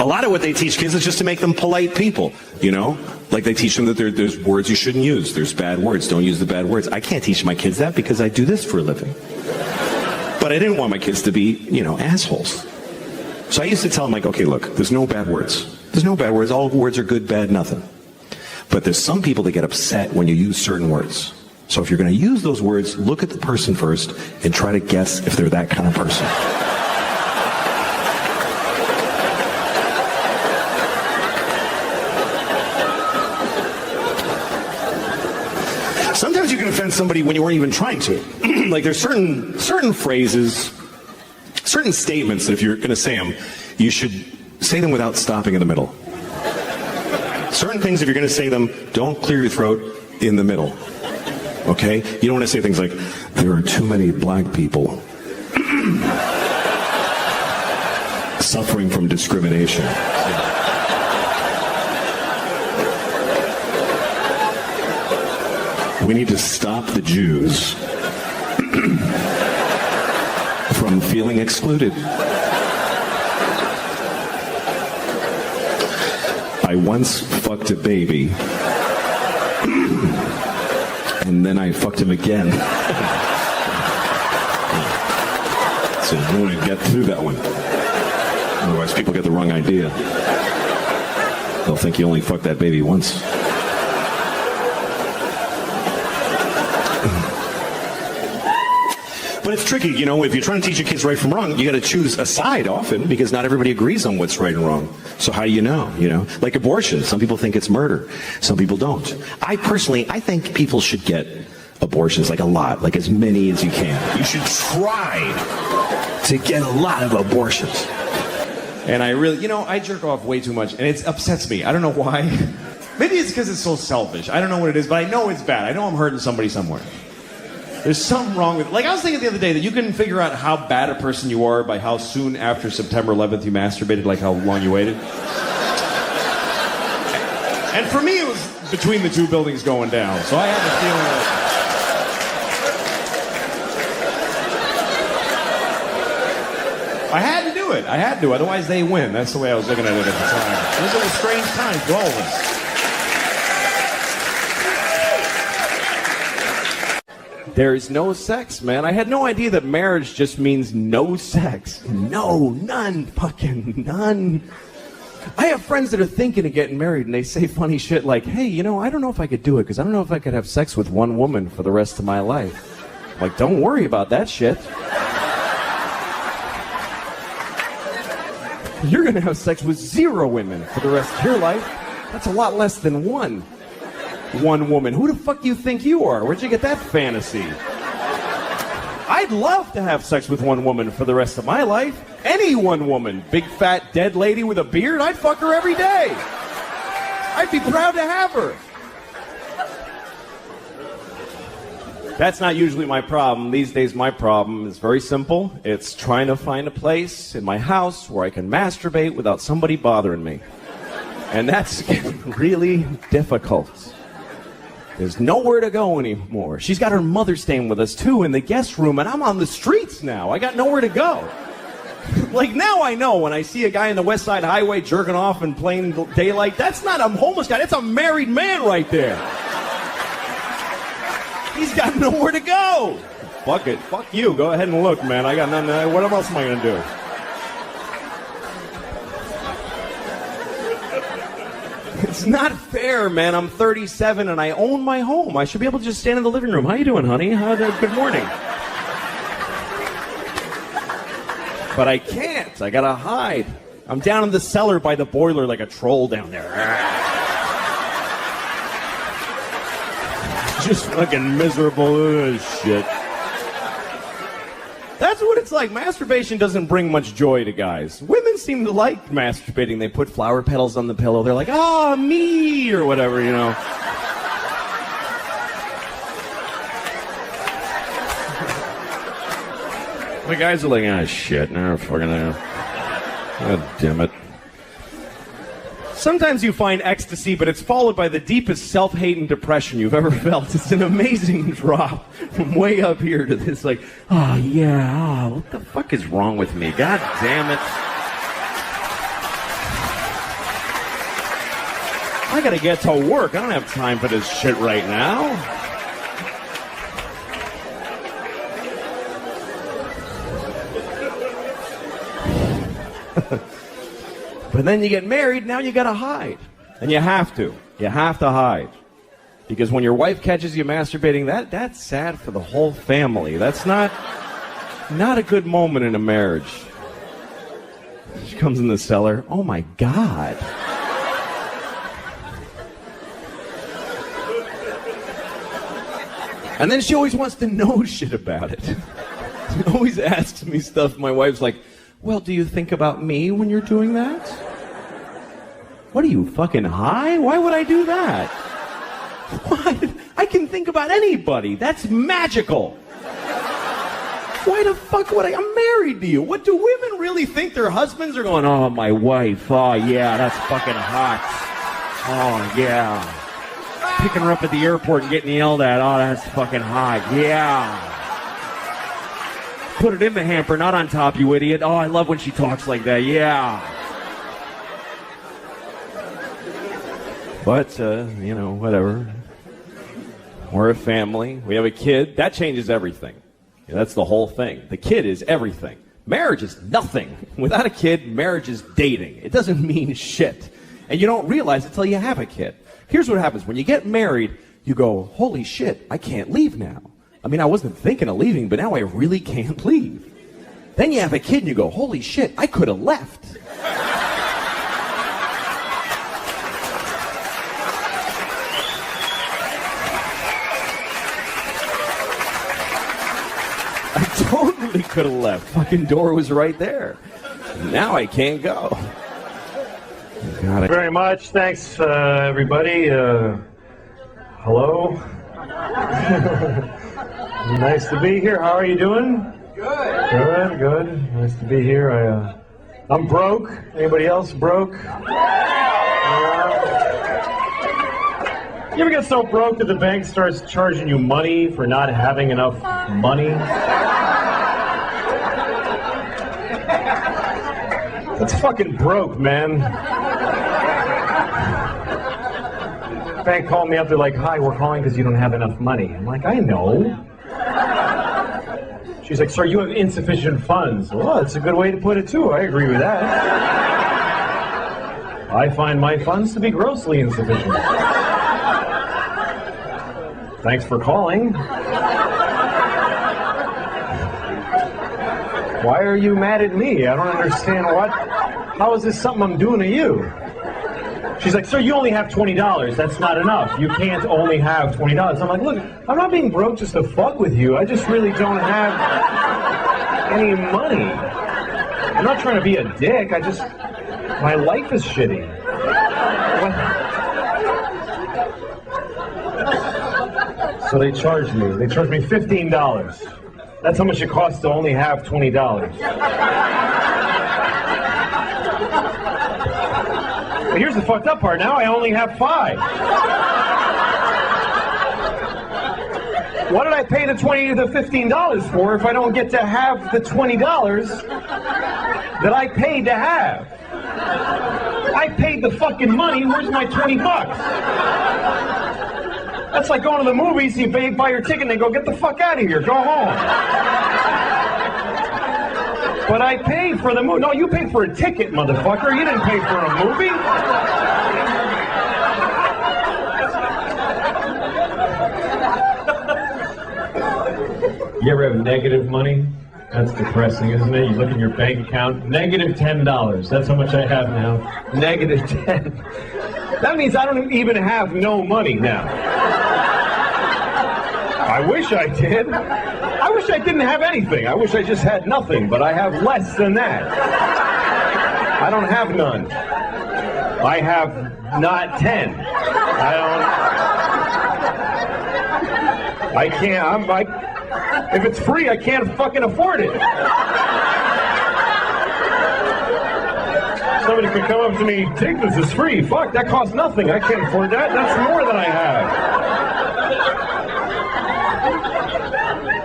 A lot of what they teach kids is just to make them polite people, you know? Like they teach them that there's words you shouldn't use. There's bad words. Don't use the bad words. I can't teach my kids that because I do this for a living. But I didn't want my kids to be, you know, assholes. So I used to tell them, like, okay, look, there's no bad words. There's no bad words. All words are good, bad, nothing. But there's some people that get upset when you use certain words. So if you're going to use those words, look at the person first and try to guess if they're that kind of person. Sometimes you can offend somebody when you weren't even trying to. Like there's certain phrases, certain statements that if you're going to say them, you should say them without stopping in the middle. Certain things, if you're going to say them, don't clear your throat in the middle. Okay? You don't want to say things like, there are too many black people suffering from discrimination. We need to stop the Jews from feeling excluded. I once fucked a baby, and then I fucked him again. So you want to get through that one. Otherwise, people get the wrong idea. They'll think you only fucked that baby once. But it's tricky, you know, if you're trying to teach your kids right from wrong, you got to choose a side often because not everybody agrees on what's right and wrong. So how do you know, you know? Like abortion, some people think it's murder. Some people don't. I think people should get abortions, like a lot, like as many as you can. You should try to get a lot of abortions. And I really, you know, I jerk off way too much and it upsets me. I don't know why. Maybe it's because it's so selfish. I don't know what it is, but I know it's bad. I know I'm hurting somebody somewhere. There's something wrong with it. Like I was thinking the other day that you can figure out how bad a person you are by how soon after September 11th you masturbated, like how long you waited. And for me it was between the two buildings going down. So I had the feeling that I had to do it. I had to, otherwise they win. That's the way I was looking at it at the time. Those are strange times for all of us. There's no sex, man. I had no idea that marriage just means no sex. No, none, fucking none. I have friends that are thinking of getting married and they say funny shit like, hey, you know, I don't know if I could do it because I don't know if I could have sex with one woman for the rest of my life. Like, don't worry about that shit. You're gonna have sex with 0 women for the rest of your life. That's a lot less than one woman. Who the fuck you think you are? Where'd you get that fantasy? I'd love to have sex with one woman for the rest of my life. Any one woman. Big fat dead lady with a beard, I'd fuck her every day. I'd be proud to have her. That's not usually my problem. These days my problem is very simple. It's trying to find a place in my house where I can masturbate without somebody bothering me. And that's really difficult. There's nowhere to go anymore. She's got her mother staying with us, too, in the guest room, and I'm on the streets now. I got nowhere to go. Like, now I know when I see a guy in the West Side Highway jerking off in plain daylight, that's not a homeless guy. That's a married man right there. He's got nowhere to go. Fuck it. Fuck you. Go ahead and look, man. I got nothing. What else am I going to do? It's not fair, man. I'm 37 and I own my home. I should be able to just stand in the living room. How you doing, honey? Good morning. But I can't. I gotta hide. I'm down in the cellar by the boiler like a troll down there. Just fucking miserable as shit. That's what it's like. Masturbation doesn't bring much joy to guys. Women seem to like masturbating. They put flower petals on the pillow. They're like, oh, me, or whatever, you know. The guys are like, ah, shit, no, fucking, God damn it. Sometimes you find ecstasy, but it's followed by the deepest self-hate and depression you've ever felt. It's an amazing drop from way up here to this, like, oh, yeah, oh, what the fuck is wrong with me? God damn it. I gotta get to work. I don't have time for this shit right now. But then you get married, now you gotta hide. And you have to. You have to hide. Because when your wife catches you masturbating, that's sad for the whole family. That's not a good moment in a marriage. She comes in the cellar. Oh my God. And then she always wants to know shit about it. She always asks me stuff. My wife's like, well, do you think about me when you're doing that? What are you, fucking high? Why would I do that? Why? I can think about anybody. That's magical. Why the fuck would I? I'm married to you. What do women really think their husbands are going, oh, my wife. Oh, yeah, that's fucking hot. Oh, yeah. Picking her up at the airport and getting yelled at. Oh, that's fucking hot. Yeah. Put it in the hamper, not on top, you idiot. Oh, I love when she talks like that. Yeah. But, whatever. We're a family. We have a kid. That changes everything. That's the whole thing. The kid is everything. Marriage is nothing. Without a kid, marriage is dating. It doesn't mean shit. And you don't realize it until you have a kid. Here's what happens. When you get married, you go, holy shit, I can't leave now. I mean, I wasn't thinking of leaving, but now I really can't leave. Then you have a kid and you go, holy shit, I could have left. I totally could have left. Fucking door was right there. Now I can't go. Got it. Very much. Thanks, everybody. Hello. Nice to be here. How are you doing? Good. Good, good. Nice to be here. I'm broke. Anybody else broke? You ever get so broke that the bank starts charging you money for not having enough money? That's fucking broke, man. Bank called me up. They're like, hi, we're calling because you don't have enough money. I'm like, I know. She's like, sir, you have insufficient funds. Well, that's a good way to put it, too. I agree with that. I find my funds to be grossly insufficient. Thanks for calling. Why are you mad at me? I don't understand what. How is this something I'm doing to you? She's like, sir, you only have $20. That's not enough. You can't only have $20. I'm like, look, I'm not being broke just to fuck with you. I just really don't have any money. I'm not trying to be a dick. My life is shitty. So they charged me. They charged me $15. That's how much it costs to only have $20. But here's the fucked up part. Now I only have $5. What did I pay the $15 for if I don't get to have the $20 that I paid to have? I paid the fucking money. Where's my $20? That's like going to the movies. You buy your ticket and they go, get the fuck out of here. Go home. But I paid for the movie. No, you paid for a ticket, motherfucker. You didn't pay for a movie. You ever have negative money? That's depressing, isn't it? You look at your bank account, negative $10. That's how much I have now. Negative 10. That means I don't even have no money now. I wish I did. I wish I didn't have anything. I wish I just had nothing, but I have less than that. I don't have none. I have not 10. I can't, if it's free, I can't fucking afford it. Somebody could come up to me, take this, it's free. Fuck, that costs nothing. I can't afford that. That's more than I have.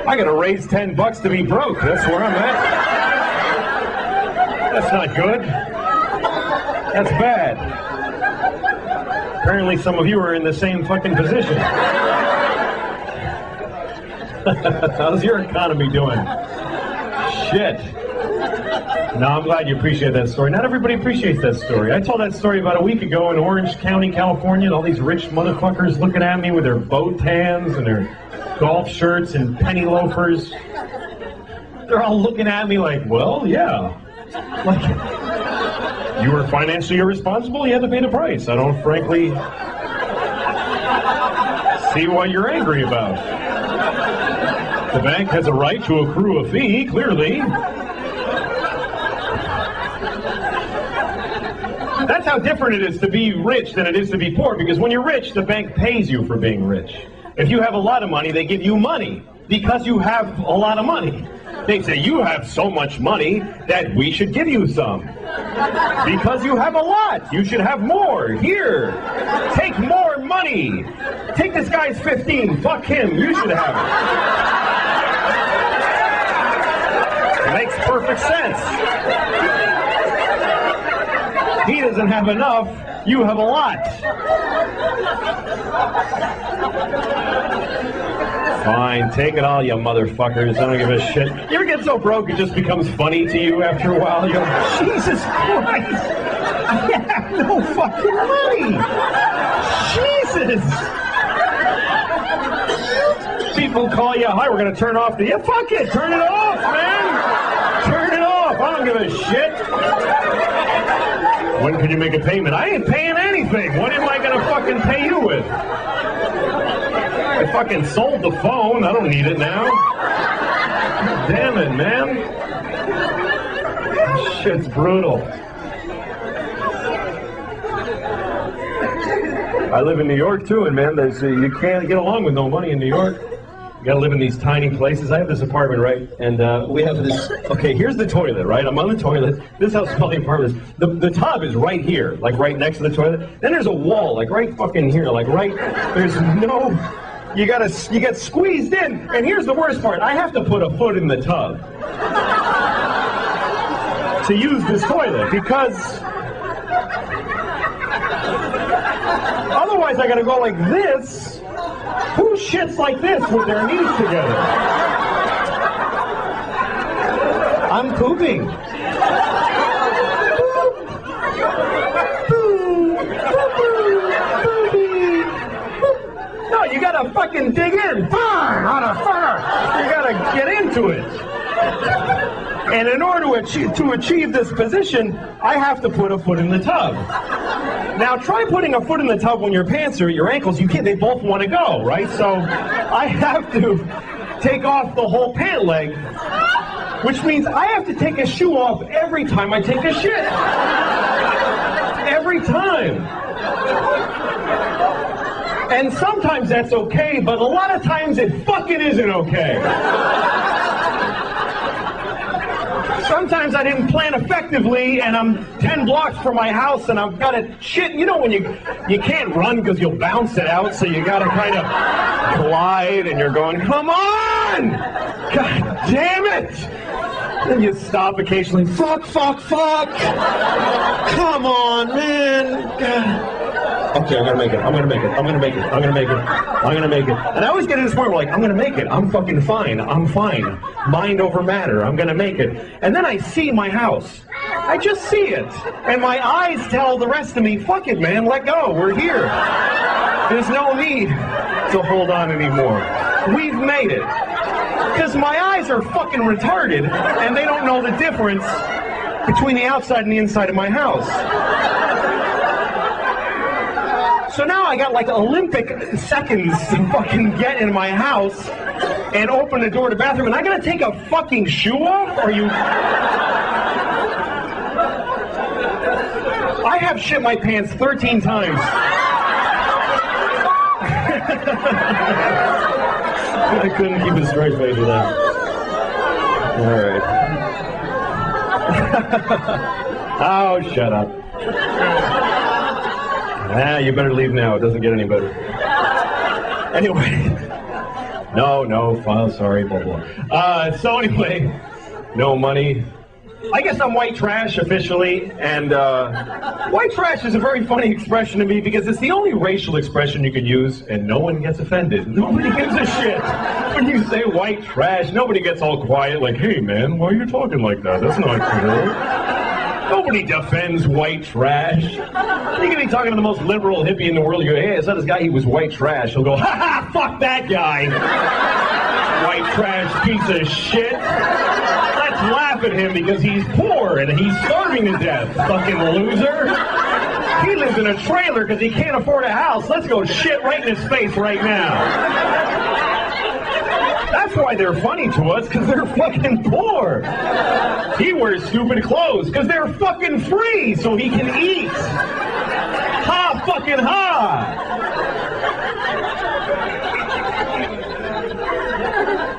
I gotta raise $10 to be broke. That's where I'm at. That's not good. That's bad. Apparently some of you are in the same fucking position. How's your economy doing? Shit. No, I'm glad you appreciate that story. Not everybody appreciates that story. I told that story about a week ago in Orange County, California, and all these rich motherfuckers looking at me with their boat tans and their golf shirts and penny loafers. They're all looking at me like, well, yeah. Like, you were financially irresponsible, you had to pay the price. I don't frankly see what you're angry about. The bank has a right to accrue a fee, clearly. That's how different it is to be rich than it is to be poor, because when you're rich, the bank pays you for being rich. If you have a lot of money, they give you money because you have a lot of money. They say, you have so much money that we should give you some. Because you have a lot, you should have more. Here, take more money. Take this guy's 15, fuck him, you should have it. It makes perfect sense. He doesn't have enough, you have a lot. Fine, take it all, you motherfuckers. I don't give a shit. You ever get so broke it just becomes funny to you after a while? You're like, Jesus Christ! I have no fucking money! Jesus! People call you, hi, we're gonna turn off the... Yeah, fuck it, turn it off, man! Turn it off, I don't give a shit! When can you make a payment? I ain't paying anything. What am I going to fucking pay you with? I fucking sold the phone. I don't need it now. Damn it, man. Shit's brutal. I live in New York, too, and, man, you can't get along with no money in New York. You gotta live in these tiny places. I have this apartment, right? And we have this, okay, here's the toilet, right? I'm on the toilet. This is how small the apartment is. The tub is right here, like right next to the toilet. Then there's a wall, like right fucking here, like right, there's no, you get squeezed in. And here's the worst part. I have to put a foot in the tub to use this toilet because otherwise I gotta go like this. Who shits like this with their knees together? I'm pooping. No, you gotta fucking dig in. You gotta get into it. And in order to achieve this position, I have to put a foot in the tub. Now try putting a foot in the tub when your pants are at your ankles. You can't. They both want to go, right? So I have to take off the whole pant leg, which means I have to take a shoe off every time I take a shit. Every time. And sometimes that's okay, but a lot of times it fucking isn't okay. Sometimes I didn't plan effectively, and I'm 10 blocks from my house, and I've got to shit. You know when you can't run because you'll bounce it out, so you got to kind of glide, and you're going, come on! God damn it! Then you stop occasionally. Fuck! Come on, man! God. Okay, I'm gonna make it. And I always get to this point where like, I'm gonna make it. I'm fucking fine. I'm fine. Mind over matter. I'm gonna make it. And then I see my house. I just see it. And my eyes tell the rest of me, fuck it, man. Let go. We're here. There's no need to hold on anymore. We've made it. Because my eyes are fucking retarded, and they don't know the difference between the outside and the inside of my house. So now I got like Olympic seconds to fucking get in my house and open the door to the bathroom, and I gotta take a fucking shoe off? Are you... I have shit my pants 13 times. I couldn't keep a straight face with that. All right. Oh, shut up. You better leave now. It doesn't get any better. Anyway. No, sorry, blah, blah. So anyway, no money, I guess I'm white trash officially, and white trash is a very funny expression to me because it's the only racial expression you can use, and no one gets offended. Nobody gives a shit when you say white trash. Nobody gets all quiet like, hey man, why are you talking like that? That's not cool. Nobody defends white trash. You can be talking to the most liberal hippie in the world. You go, hey, I saw this guy, he was white trash. He'll go, ha ha, fuck that guy. White trash piece of shit. Let's laugh at him because he's poor and he's starving to death. Fucking loser. He lives in a trailer because he can't afford a house. Let's go shit right in his face right now. That's why they're funny to us, because they're fucking poor. He wears stupid clothes because they're fucking free so he can eat. Ha fucking ha.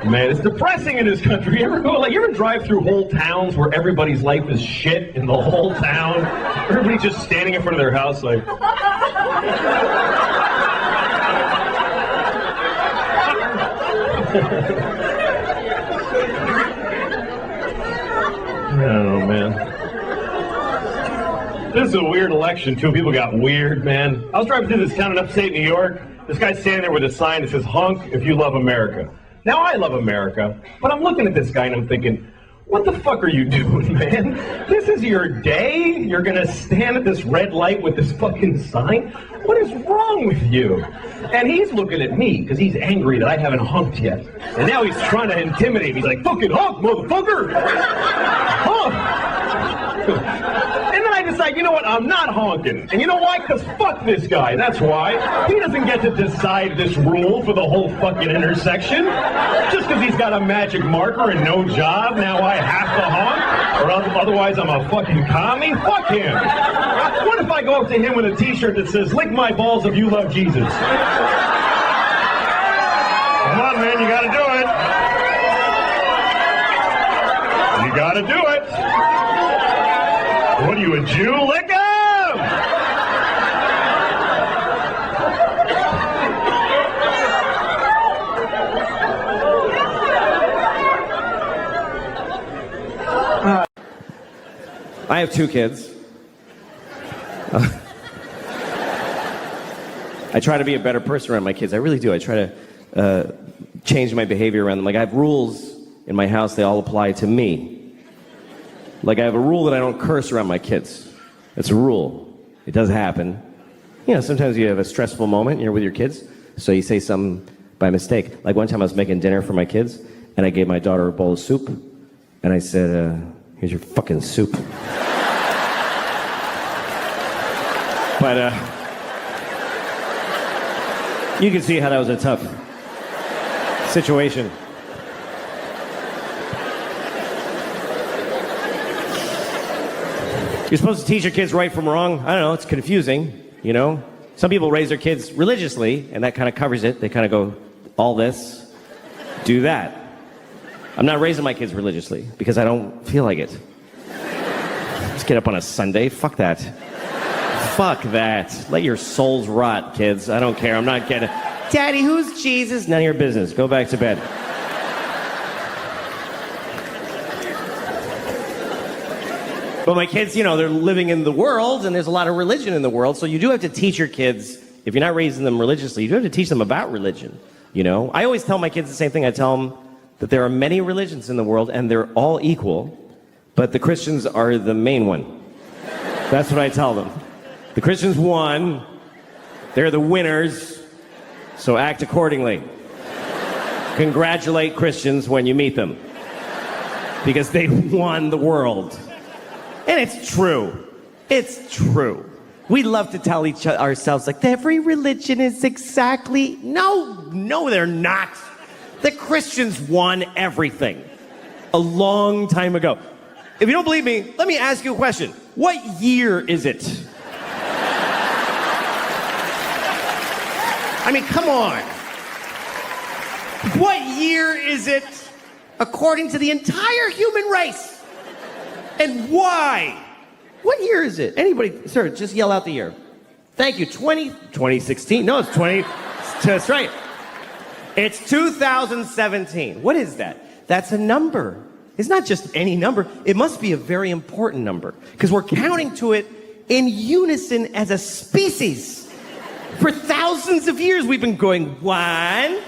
Man, it's depressing in this country. You ever drive through whole towns where everybody's life is shit in the whole town? Everybody's just standing in front of their house like... Oh, man. This is a weird election, too. People got weird, man. I was driving through this town in upstate New York. This guy's standing there with a sign that says, honk if you love America. Now, I love America, but I'm looking at this guy and I'm thinking, what the fuck are you doing, man? This is your day? You're gonna stand at this red light with this fucking sign? What is wrong with you? And he's looking at me because he's angry that I haven't honked yet. And now he's trying to intimidate me. He's like, fucking honk, motherfucker! Honk! And then I decide, you know what, I'm not honking. And you know why? Because fuck this guy, that's why. He doesn't get to decide this rule for the whole fucking intersection. Just because he's got a magic marker and no job, now I have to honk? Or otherwise I'm a fucking commie? Fuck him. What if I go up to him with a t-shirt that says, lick my balls if you love Jesus? Come on, man, you gotta do it. You gotta do it. What are you, a Jew? Lick him! I have 2 kids. I try to be a better person around my kids. I really do. I try to change my behavior around them. Like, I have rules in my house. They all apply to me. Like, I have a rule that I don't curse around my kids. It's a rule. It does happen. You know, sometimes you have a stressful moment and you're with your kids, so you say something by mistake. Like, one time I was making dinner for my kids, and I gave my daughter a bowl of soup, and I said, here's your fucking soup. But, you can see how that was a tough situation. You're supposed to teach your kids right from wrong. I don't know, it's confusing, you know? Some people raise their kids religiously, and that kind of covers it. They kind of go, all this, do that. I'm not raising my kids religiously, because I don't feel like it. Let's get up on a Sunday, fuck that. Fuck that. Let your souls rot, kids. I don't care, I'm not getting... Daddy, who's Jesus? None of your business. Go back to bed. But my kids, you know, they're living in the world, and there's a lot of religion in the world, so you do have to teach your kids, if you're not raising them religiously, you do have to teach them about religion, you know? I always tell my kids the same thing. I tell them that there are many religions in the world, and they're all equal, but the Christians are the main one. That's what I tell them. The Christians won, they're the winners, so act accordingly. Congratulate Christians when you meet them, because they won the world. And it's true. It's true. We love to tell ourselves, like, every religion is exactly... No, they're not. The Christians won everything a long time ago. If you don't believe me, let me ask you a question. What year is it? I mean, come on. What year is it according to the entire human race? And why? What year is it? Anybody, sir, just yell out the year. Thank you. 2016. No, it's 20. That's right. It's 2017. What is that? That's a number. is not just any number. It must be a very important number because we're counting to it in unison as a species. For thousands of years, we've been going 1, 2,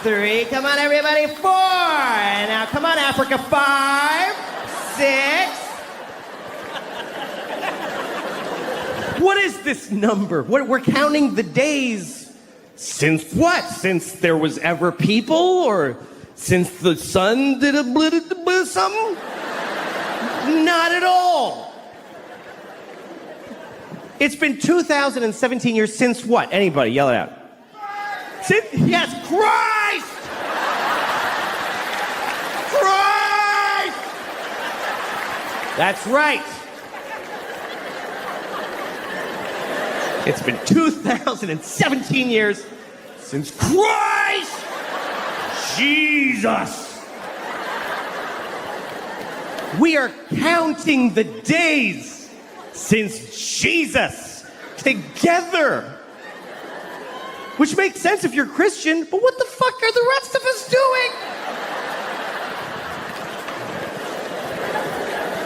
3. Come on, everybody. 4. And now, come on, Africa. 5, 6. What is this number? We're counting the days. Since what? Since there was ever people, or since the sun did a something? Not at all. It's been 2017 years since what? Anybody, yell it out. Since, yes, Christ! Christ! That's right. It's been 2017 years since Christ Jesus. We are counting the days since Jesus together. Which makes sense if you're Christian, but what the fuck are the rest of us doing?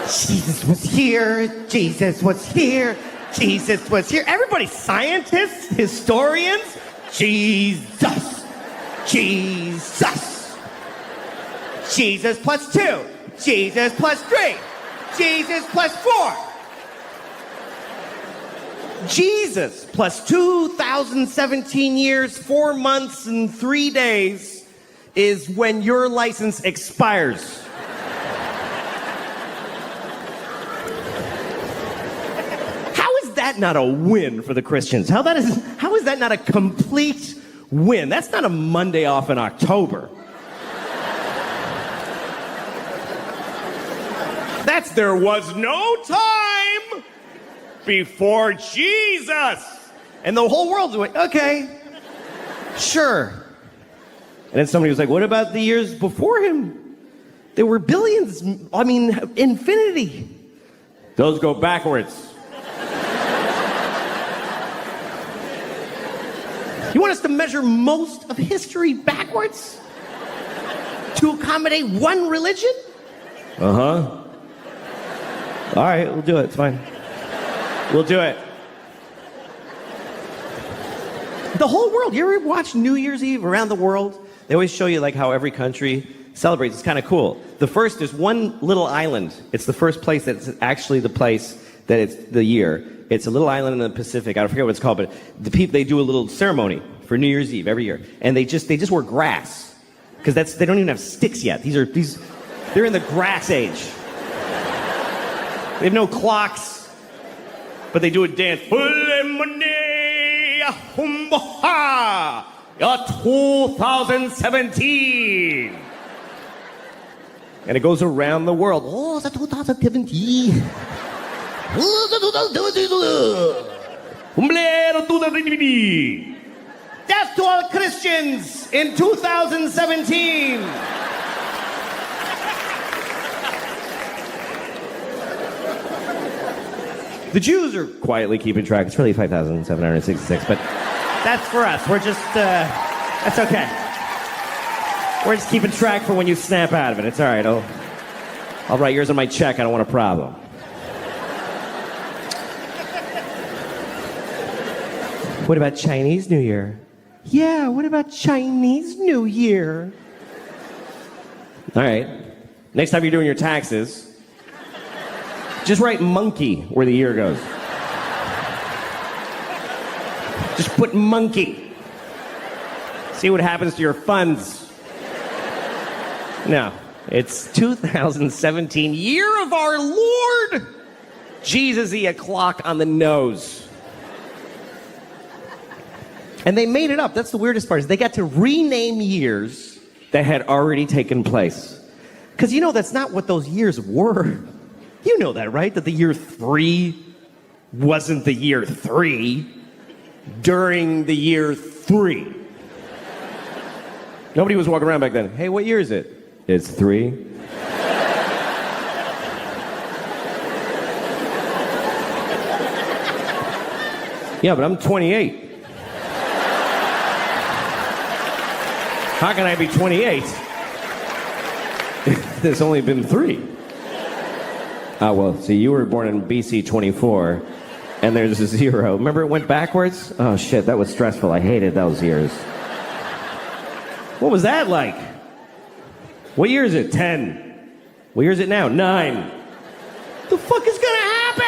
Jesus was here, Jesus was here, Jesus was here. Everybody, scientists, historians, Jesus, Jesus. Jesus plus 2, Jesus plus 3, Jesus plus 4. Jesus plus 2017 years, 4 months, and 3 days is when your license expires. That's not a win for the Christians? How is that not a complete win? That's not a Monday off in October. That's there was no time before Jesus. And the whole world's like, okay, sure. And then somebody was like, what about the years before him? There were billions, infinity. Those go backwards. You want us to measure most of history backwards? To accommodate one religion? Uh-huh. All right, we'll do it. It's fine. We'll do it. The whole world. You ever watch New Year's Eve around the world? They always show you like how every country celebrates. It's kind of cool. The first is one little island. It's the first place that's actually the place that it's the year. It's a little island in the Pacific. I forget what it's called, but the people, they do a little ceremony for New Year's Eve every year, and they just wear grass because they don't even have sticks yet. They're in the grass age. They have no clocks, but they do a dance. 2017, and it goes around the world. Oh, it's 2017. Death to all Christians in 2017. The Jews are quietly keeping track. It's really 5,766, but that's for us. We're just, that's okay. We're just keeping track for when you snap out of it. It's all right. I'll write yours on my check. I don't want a problem. What about Chinese New Year? Yeah, what about Chinese New Year? All right. Next time you're doing your taxes, just write monkey where the year goes. Just put monkey. See what happens to your funds. No, it's 2017, year of our Lord. Jesus-y, a clock on the nose. And they made it up. That's the weirdest part, is they got to rename years that had already taken place. Because that's not what those years were. You know that, right? That the year 3 wasn't the year 3 during the year 3. Nobody was walking around back then. Hey, what year is it? It's 3. Yeah, but I'm 28. How can I be 28? There's only been 3. Oh, well, see, you were born in BC 24, and there's a 0. Remember it went backwards? Oh, shit, that was stressful. I hated those years. What was that like? What year is it? 10. What year is it now? 9. The fuck is gonna happen?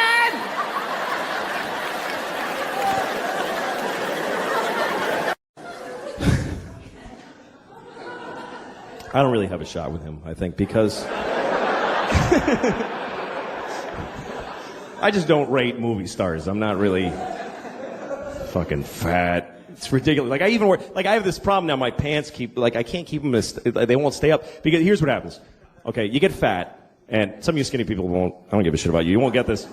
I don't really have a shot with him, I think, because I just don't rate movie stars. I'm not really fucking fat. It's ridiculous. Like, I even wear, like, I have this problem now. My pants keep, like, I can't keep them they won't stay up. Because here's what happens. Okay, you get fat, and some of you skinny people won't, I don't give a shit about you. You won't get this.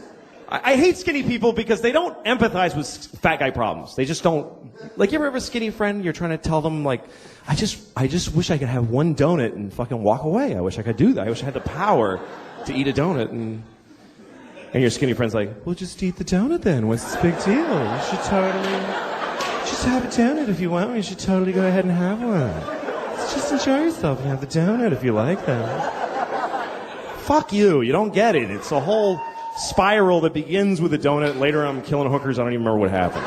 I hate skinny people because they don't empathize with fat guy problems. They just don't, like, you ever have a skinny friend, you're trying to tell them, like, I just wish I could have one donut and fucking walk away. I wish I could do that. I wish I had the power to eat a donut, and your skinny friend's like, well, just eat the donut then. What's this big deal? You should totally just have a donut if you want. You should totally go ahead and have one. Just enjoy yourself and have the donut if you like that. Fuck you. You don't get it. It's a whole spiral that begins with a donut. Later I'm killing hookers. I don't even remember what happened.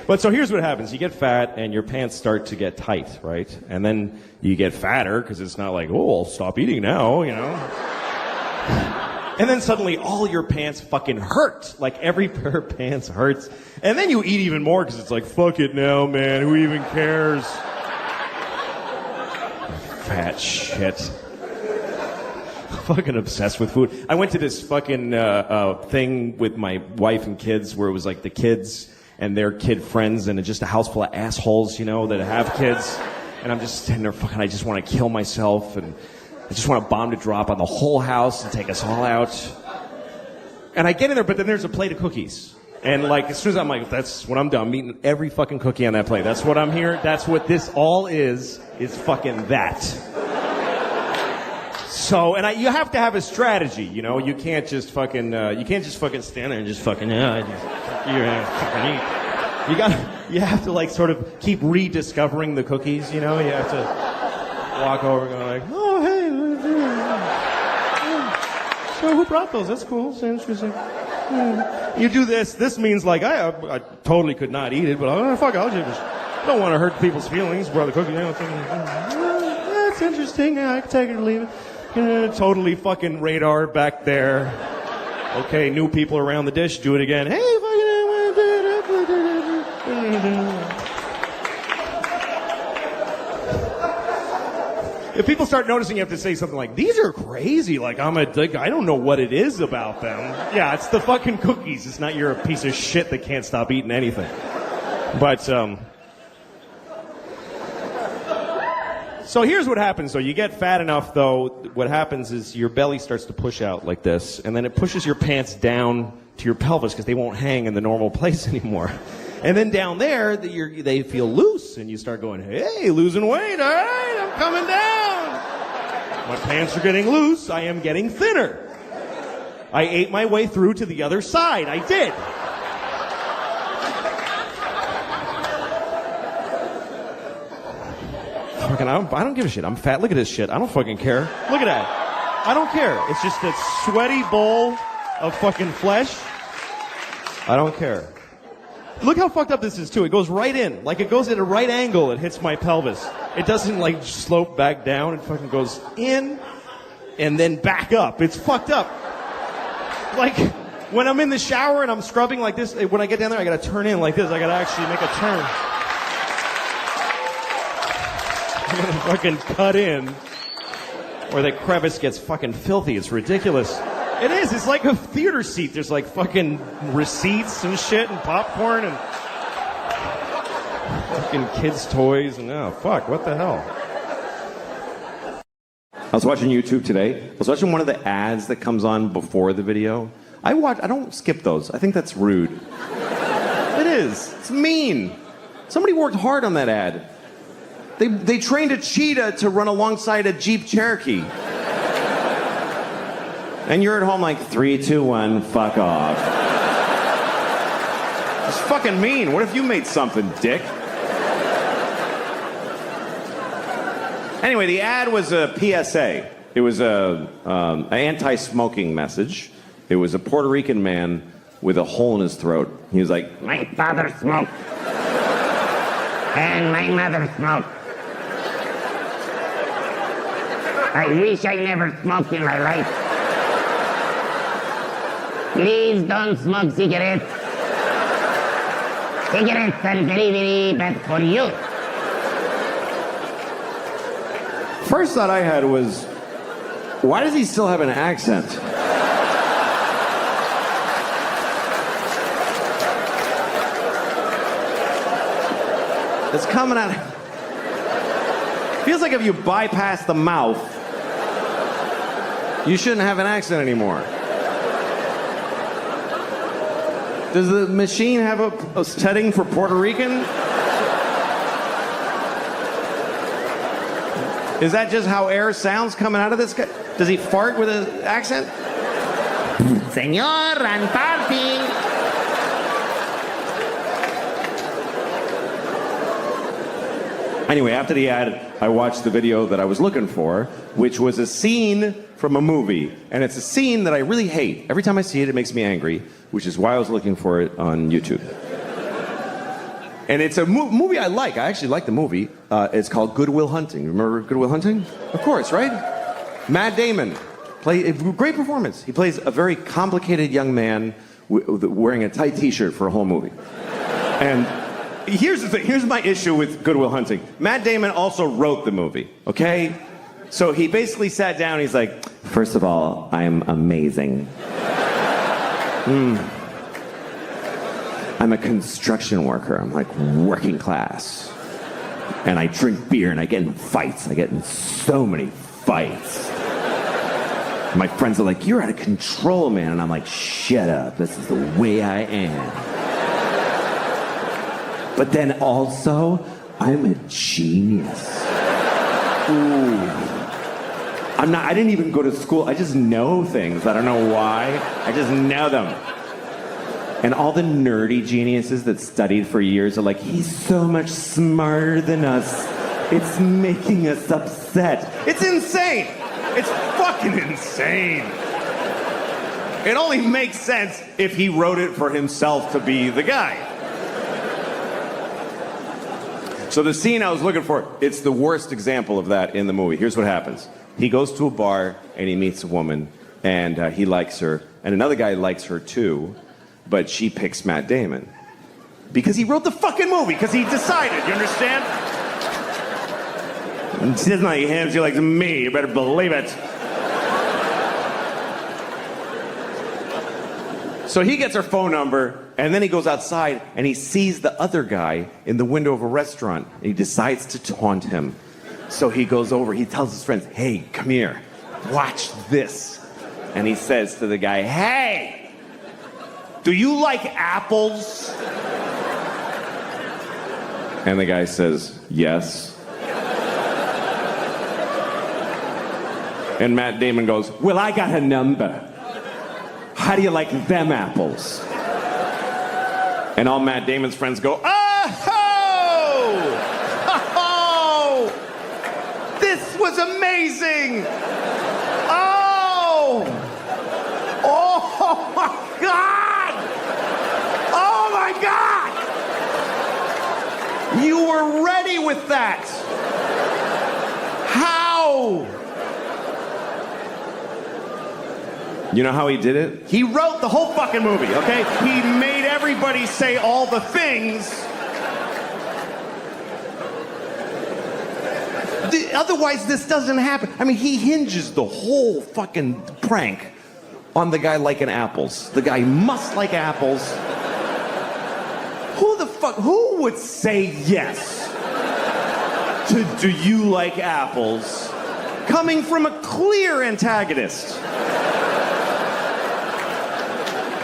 But so here's what happens. You get fat and your pants start to get tight, right? And then you get fatter because it's not like, oh, I'll stop eating now, you know? And then suddenly all your pants fucking hurt. Like every pair of pants hurts. And then you eat even more because it's like, fuck it now, man. Who even cares? Fat shit. Fucking obsessed with food. I went to this fucking thing with my wife and kids where it was like the kids and their kid friends and just a house full of assholes, you know, that have kids. And I'm just sitting there fucking, I just want to kill myself and I just want a bomb to drop on the whole house and take us all out. And I get in there, but then there's a plate of cookies. And like, as soon as I'm like, that's when I'm done. I'm eating every fucking cookie on that plate. That's what I'm here. That's what this all is fucking that. So, and you have to have a strategy, you know? You can't just fucking stand there and just fucking, fucking eat. You have to like sort of keep rediscovering the cookies, you know? You have to walk over and go like, oh, hey, so who brought those? That's cool. That's interesting. You do this. This means like I totally could not eat it, but fuck, I'll just don't want to hurt people's feelings. Brought the cookie. That's interesting. Yeah, I can take it or leave it. Totally fucking radar back there. Okay, new people around the dish. Do it again. Hey, if people start noticing, you have to say something like, these are crazy. Like, I don't know what it is about them. Yeah, it's the fucking cookies. It's not you're a piece of shit that can't stop eating anything. But, so here's what happens, though. You get fat enough, though, what happens is your belly starts to push out like this, and then it pushes your pants down to your pelvis because they won't hang in the normal place anymore. And then down there, they feel loose, and you start going, hey, losing weight, all right, I'm coming down. My pants are getting loose, I am getting thinner. I ate my way through to the other side, I did. Fucking, I don't give a shit, I'm fat, look at this shit, I don't fucking care. Look at that, I don't care. It's just a sweaty bowl of fucking flesh. I don't care. Look how fucked up this is, too. It goes right in. Like, it goes at a right angle. It hits my pelvis. It doesn't, like, slope back down. It fucking goes in and then back up. It's fucked up. Like, when I'm in the shower and I'm scrubbing like this, when I get down there, I gotta turn in like this. I gotta actually make a turn. I'm gonna fucking cut in, or the crevice gets fucking filthy. It's ridiculous. It is. It's like a theater seat. There's like fucking receipts and shit and popcorn and fucking kids' toys and fuck, what the hell? I was watching YouTube today. I was watching one of the ads that comes on before the video. I don't skip those. I think that's rude. It is. It's mean. Somebody worked hard on that ad. They trained a cheetah to run alongside a Jeep Cherokee. And you're at home like, 3, 2, 1, fuck off. It's fucking mean. What if you made something, dick? Anyway, the ad was a PSA. It was an anti-smoking message. It was a Puerto Rican man with a hole in his throat. He was like, My father smoked. And my mother smoked. I wish I never smoked in my life. Please don't smoke cigarettes. Cigarettes are very, very bad for you. first thought I had was, why does he still have an accent? It's coming out. Feels like if you bypass the mouth, you shouldn't have an accent anymore. Does the machine have a setting for Puerto Rican? Is that just how air sounds coming out of this guy? Does he fart with an accent? Señor, I'm farting. Anyway, after the ad, I watched the video that I was looking for, which was a scene from a movie. And it's a scene that I really hate. Every time I see it, it makes me angry, which is why I was looking for it on YouTube. And it's a movie I like. I actually like the movie. It's called Good Will Hunting. Remember Good Will Hunting? Of course, right? Matt Damon. Great performance. He plays a very complicated young man wearing a tight t-shirt for a whole movie. And here's the thing. Here's my issue with Good Will Hunting. Matt Damon also wrote the movie, okay? So he basically sat down. He's like, first of all, I'm amazing. I'm a construction worker. I'm like working class. And I drink beer and I get in fights. I get in so many fights. My friends are like, you're out of control, man. And I'm like, shut up. This is the way I am. But then also, I'm a genius. Ooh. I didn't even go to school. I just know things. I don't know why. I just know them. And all the nerdy geniuses that studied for years are like, he's so much smarter than us. It's making us upset. It's insane. It's fucking insane. It only makes sense if he wrote it for himself to be the guy. So the scene I was looking for, it's the worst example of that in the movie. Here's what happens. He goes to a bar and he meets a woman and he likes her. And another guy likes her too. But she picks Matt Damon. Because he wrote the fucking movie, because he decided, you understand? And she doesn't like him, she likes me, you better believe it. So he gets her phone number, and then he goes outside, and he sees the other guy in the window of a restaurant, and he decides to taunt him. So he goes over, he tells his friends, hey, come here, watch this. And he says to the guy, hey! Do you like apples? And the guy says, yes. And Matt Damon goes, well, I got a number. How do you like them apples? And all Matt Damon's friends go, oh! Oh! This was amazing! Oh! Oh my God! Oh my God! You were ready with that. How? You know how he did it? He wrote the whole fucking movie, okay? He made everybody say all the things. Otherwise, this doesn't happen. I mean, he hinges the whole fucking prank on the guy liking apples. The guy must like apples. Who would say yes to do you like apples coming from a clear antagonist?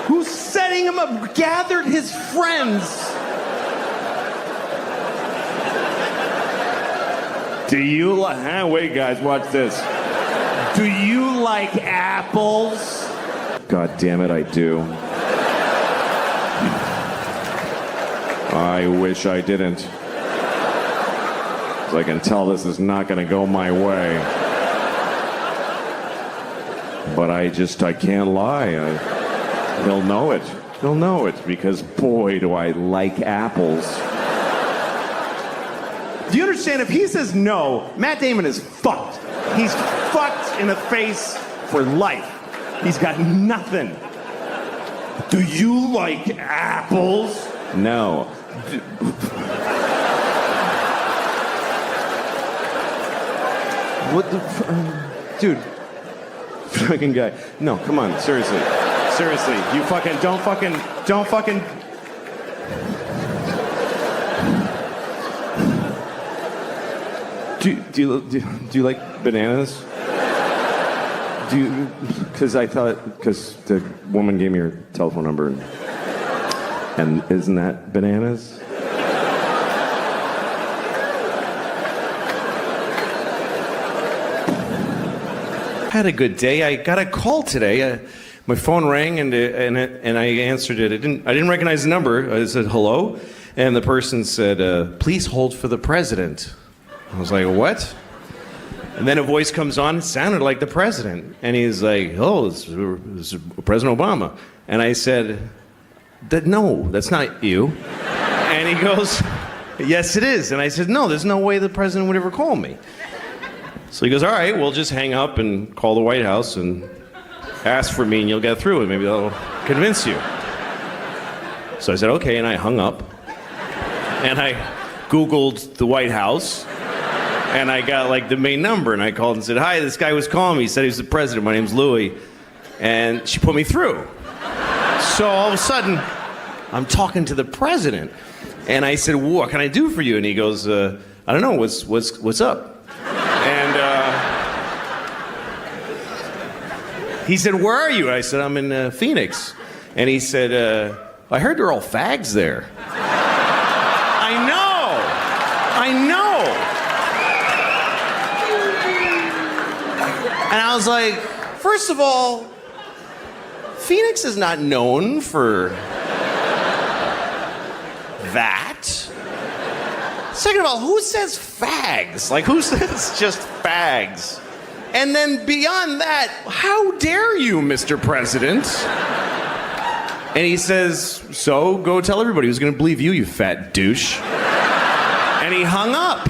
Who's setting him up, gathered his friends. Do you like, wait guys, watch this. Do you like apples? God damn it, I do. I wish I didn't. So I can tell this is not going to go my way. But I can't lie. He'll know it. He'll know it because, boy, do I like apples. Do you understand? If he says no, Matt Damon is fucked. He's fucked in the face for life. He's got nothing. Do you like apples? No. What the... dude. Fucking guy. No, come on, seriously. Seriously, you fucking... Don't fucking... Do you like bananas? Because the woman gave me her telephone number, and isn't that bananas? Had a good day. I got a call today. My phone rang and I answered it. I didn't recognize the number. I said hello, and the person said, "Please hold for the president." I was like, "What?" And then a voice comes on. It sounded like the president, and he's like, "Oh, it's President Obama." And I said, "No, that's not you." And he goes, "Yes, it is." And I said, "No, there's no way the president would ever call me." So he goes, "All right, we'll just hang up and call the White House and ask for me and you'll get through and maybe they'll convince you." So I said, "Okay," and I hung up. And I Googled the White House and I got like the main number and I called and said, "Hi, this guy was calling me. He said he was the president. My name's Louis." And she put me through. So all of a sudden, I'm talking to the president. And I said, "What can I do for you?" And he goes, "I don't know, what's up?" And he said, "Where are you?" I said, "I'm in Phoenix." And he said, "I heard they're all fags there." I know. And I was like, first of all, Phoenix is not known for that. Second of all, who says fags? Like, who says just fags? And then beyond that, how dare you, Mr. President? And he says, "So, go tell everybody who's gonna believe you, you fat douche." And he hung up.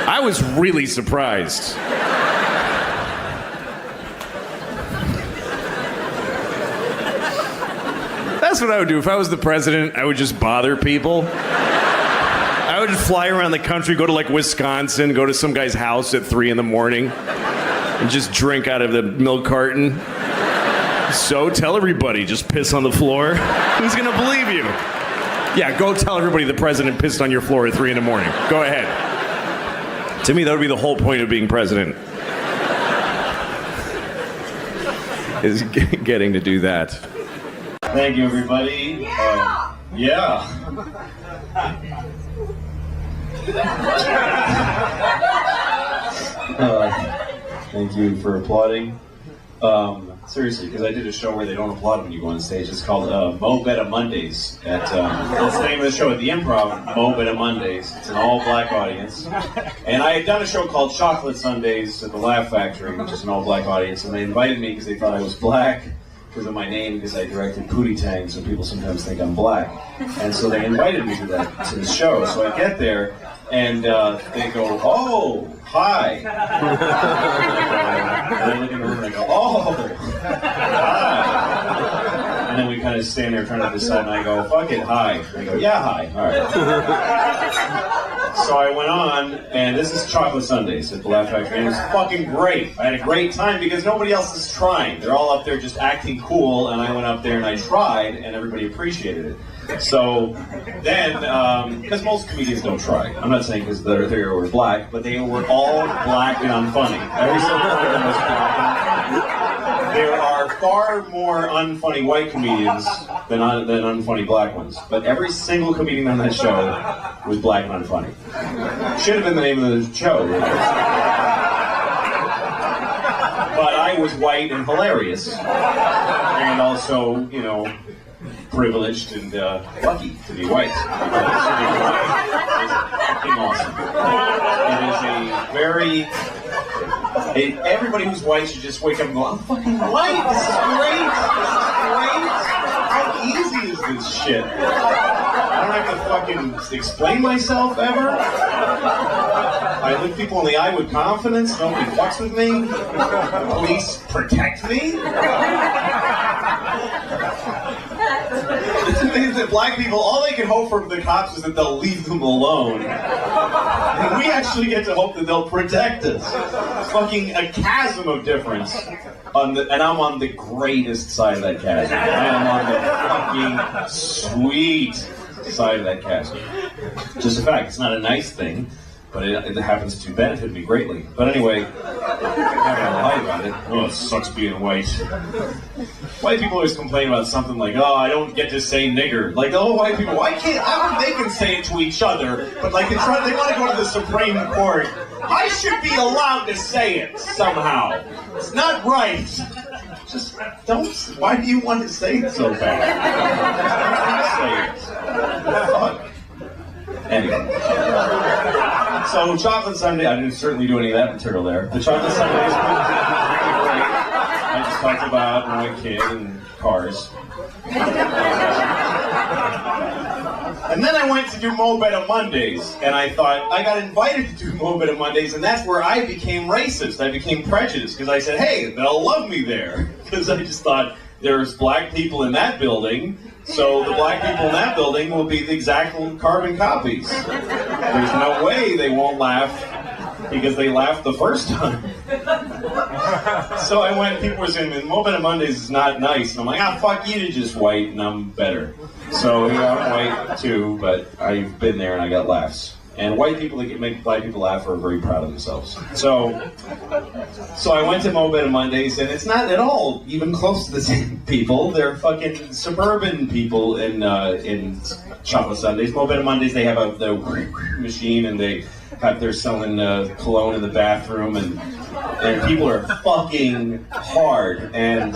I was really surprised. That's what I would do. If I was the president, I would just bother people. I would just fly around the country, go to like Wisconsin, go to some guy's house at 3 a.m. and just drink out of the milk carton. So tell everybody, just piss on the floor. Who's gonna believe you? Yeah, go tell everybody the president pissed on your floor at 3 a.m. Go ahead. To me, that would be the whole point of being president. Is getting to do that. Thank you, everybody. Yeah. Thank you for applauding. Seriously, because I did a show where they don't applaud when you go on stage. It's called Mo Betta Mondays. That's the name of the show at the Improv, Mo Betta Mondays. It's an all-black audience. And I had done a show called Chocolate Sundays at the Laugh Factory, which is an all-black audience. And they invited me because they thought I was black because of my name, because I directed Pootie Tang, so people sometimes think I'm black. And so they invited me to the show. So I get there, and they go, "Oh, hi." And I look in the room and I go, "Oh, hi." And then we kind of stand there trying to decide, and I go, "Fuck it, hi." And they go, "Yeah, hi." All right. So I went on, and this is Chocolate Sundays at the Laugh Factory, and it was fucking great. I had a great time because nobody else is trying. They're all up there just acting cool, and I went up there and I tried, and everybody appreciated it. So then, because most comedians don't try. I'm not saying because they were black, but they were all black and unfunny. Every single one of them was black and unfunny. There are far more unfunny white comedians than unfunny black ones. But every single comedian on that show was black and unfunny. Should have been the name of the show. But I was white and hilarious. And also, privileged and lucky to be white. It's fucking awesome. It is a very... everybody who's white should just wake up and go, I'm fucking white! This is great! How easy is this shit? I don't have to fucking explain myself ever. I look people in the eye with confidence. Nobody fucks with me. The police protect me. The thing is that black people, all they can hope from the cops is that they'll leave them alone. And we actually get to hope that they'll protect us. It's fucking a chasm of difference. And I'm on the greatest side of that chasm. I am on the fucking sweet side of that chasm. Just a fact, it's not a nice thing, but it happens to benefit me greatly. But anyway, I'm not gonna lie about it. Oh, it sucks being white. White people always complain about something like, oh, I don't get to say nigger. Like, oh, white people, why can't, they can say it to each other, but like they want to go to the Supreme Court. I should be allowed to say it somehow. It's not right. Just don't, why do you want to say it so bad? Say it. Fuck. Anyway. So, chocolate sundae, I didn't certainly do any of that material there. The chocolate sundae is great. I just talked about when I was a kid and cars. And then I went to do Mo Better Mondays, and I thought, I got invited to do Mo Better Mondays, and that's where I became racist. I became prejudiced, because I said, hey, they'll love me there. Because I just thought, there's black people in that building, so the black people in that building will be the exact carbon copies. There's no way they won't laugh, because they laughed the first time. So I went, people were saying, Mo Better Mondays is not nice. And I'm like, fuck you, you're just white, and I'm better. So yeah, I'm white too, but I've been there and I got laughs. And white people that make black people laugh are very proud of themselves. So I went to Mo Better Mondays, and it's not at all even close to the same people. They're fucking suburban people in chocolate sundaes. Mo Better Mondays, they have the machine, and they're selling cologne in the bathroom, and people are fucking hard, and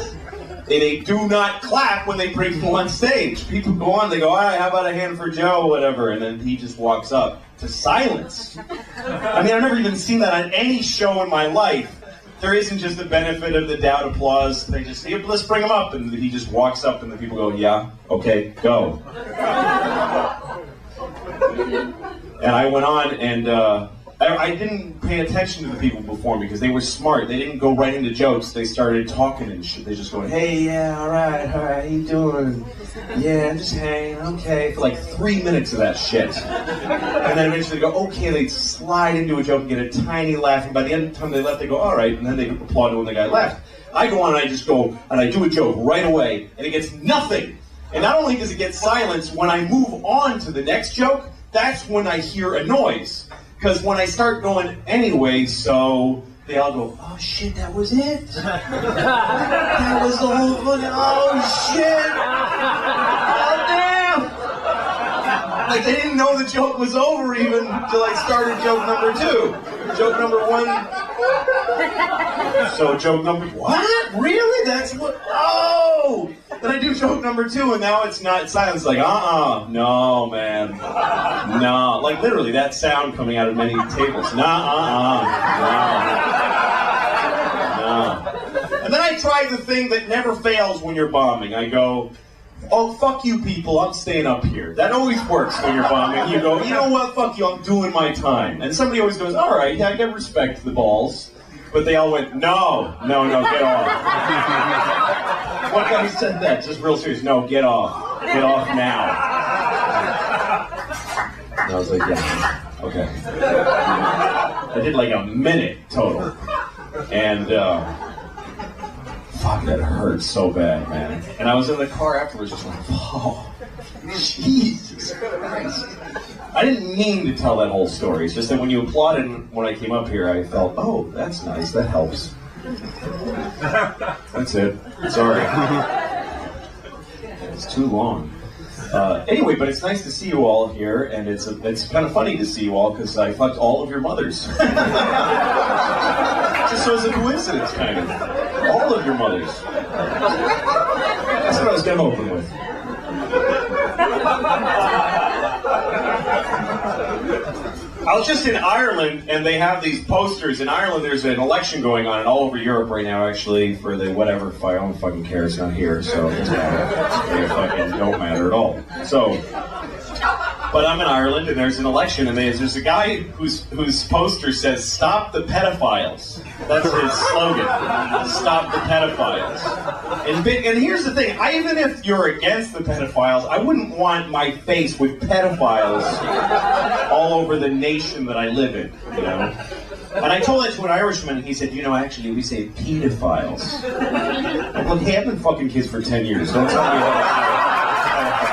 they do not clap when they bring people on stage. People go on, they go, all right, how about a hand for Joe, whatever, and then he just walks up to silence. I mean, I've never even seen that on any show in my life. There isn't just the benefit of the doubt applause. They just say, let's bring him up, and he just walks up, and the people go, yeah, okay, go. And I went on, and I didn't pay attention to the people before me because they were smart. They didn't go right into jokes. They started talking and shit. They just go, hey, yeah, all right, how you doing? Yeah, I'm just hanging, okay. For like 3 minutes of that shit. And then eventually they go, okay, they slide into a joke and get a tiny laugh. And by the end of the time they left, they go, all right. And then they applaud when the guy left. I go on and I just go, and I do a joke right away, and it gets nothing. And not only does it get silence, when I move on to the next joke, that's when I hear a noise. Because when I start going anyway, so they all go, oh shit, that was it? That was the whole fucking, oh shit! Oh damn! Like they didn't know the joke was over even until I started joke number 2. Joke number 1. So joke number, what? Really? That's what, oh! Then I do joke number 2, and now it's not silence. Like, no, man, no. Like literally, that sound coming out of many tables. No. And then I try the thing that never fails when you're bombing. I go, oh, fuck you people, I'm staying up here. That always works when you're bombing. You go, you know what, fuck you, I'm doing my time. And somebody always goes, all right, yeah, I get respect to the balls. But they all went, no, get off. What guy said that? Just real serious. No, get off. Get off now. And I was like, yeah, okay. I did like a minute total. And, fuck, that hurt so bad, man. And I was in the car afterwards just like, oh, Jesus Christ. I didn't mean to tell that whole story. It's just that when you applauded when I came up here, I felt, oh, that's nice, that helps. That's it. Sorry. It's too long. Anyway, but it's nice to see you all here, and it's kind of funny to see you all because I fucked all of your mothers. Just so as a coincidence, kind of. All of your mothers. That's what I was going to open with. I was just in Ireland, and they have these posters. In Ireland, there's an election going on, and all over Europe right now, actually, for the whatever. I don't fucking care. It's not here, so it doesn't matter. They fucking don't matter at all. So, but I'm in Ireland, and there's an election, and there's a guy whose poster says, "Stop the pedophiles." That's his slogan. Stop the pedophiles. And here's the thing. Even if you're against the pedophiles, I wouldn't want my face with pedophiles all over the nation that I live in, you know? And I told that to an Irishman, and he said, actually, we say pedophiles. I'm like, hey, I've been fucking kids for 10 years. Don't tell me how to say pedophile.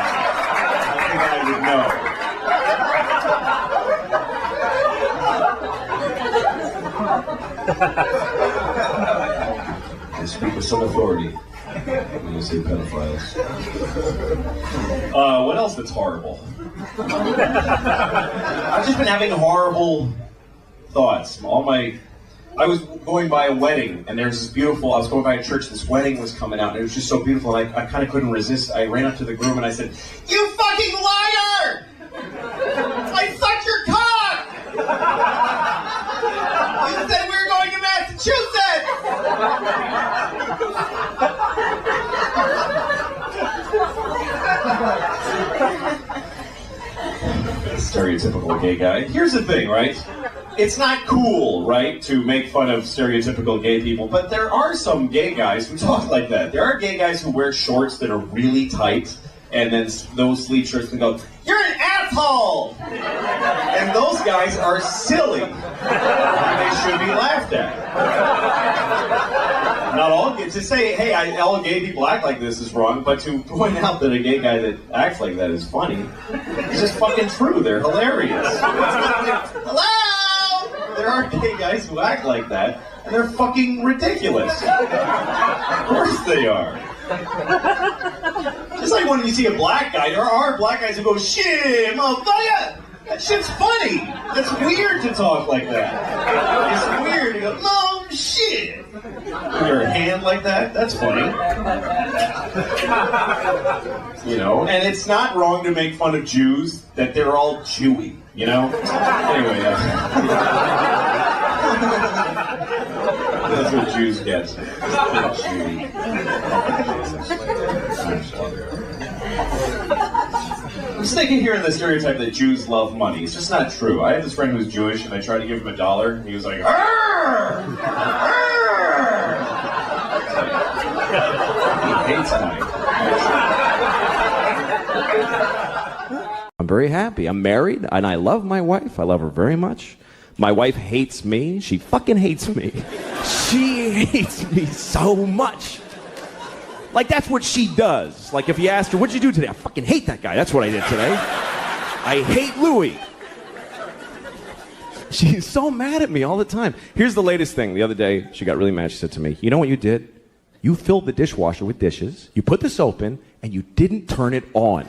I think I would know. I speak with some authority when you say pedophiles. What else that's horrible? I've just been having horrible thoughts. I was going by a wedding, and there's this I was going by a church, this wedding was coming out, and it was just so beautiful, and I kind of couldn't resist. I ran up to the groom, and I said, "You fucking liar! I sucked your cock! You said we were going to Massachusetts!" Stereotypical gay guy. Here's the thing, right? It's not cool, right, to make fun of stereotypical gay people, but there are some gay guys who talk like that. There are gay guys who wear shorts that are really tight, and then those sleeve shirts and go, "You're an asshole!" And those guys are silly. And they should be laughed at. Not all to say, hey, all gay people act like this is wrong, but to point out that a gay guy that acts like that is funny, it's just fucking true. They're hilarious. Hello! There are gay guys who act like that, and they're fucking ridiculous. Of course they are. Just like when you see a black guy, there are black guys who go, "Shit, motherfucker!" That shit's funny. That's weird to talk like that. It's weird to go, "No, shit." With your hand like that, that's funny. And it's not wrong to make fun of Jews that they're all Jewy, Anyway, that's what Jews get. Jewy. I'm just thinking here in the stereotype that Jews love money. It's just not true. I have this friend who's Jewish, and I tried to give him $1, and he was like, "Arr! Arr!" He hates money. I'm very happy. I'm married, and I love my wife. I love her very much. My wife hates me. She fucking hates me. She hates me so much. Like, that's what she does. Like, if you ask her, "What'd you do today?" "I fucking hate that guy. That's what I did today. I hate Louis." She's so mad at me all the time. Here's the latest thing. The other day, she got really mad. She said to me, "You know what you did? You filled the dishwasher with dishes, you put the soap in, and you didn't turn it on."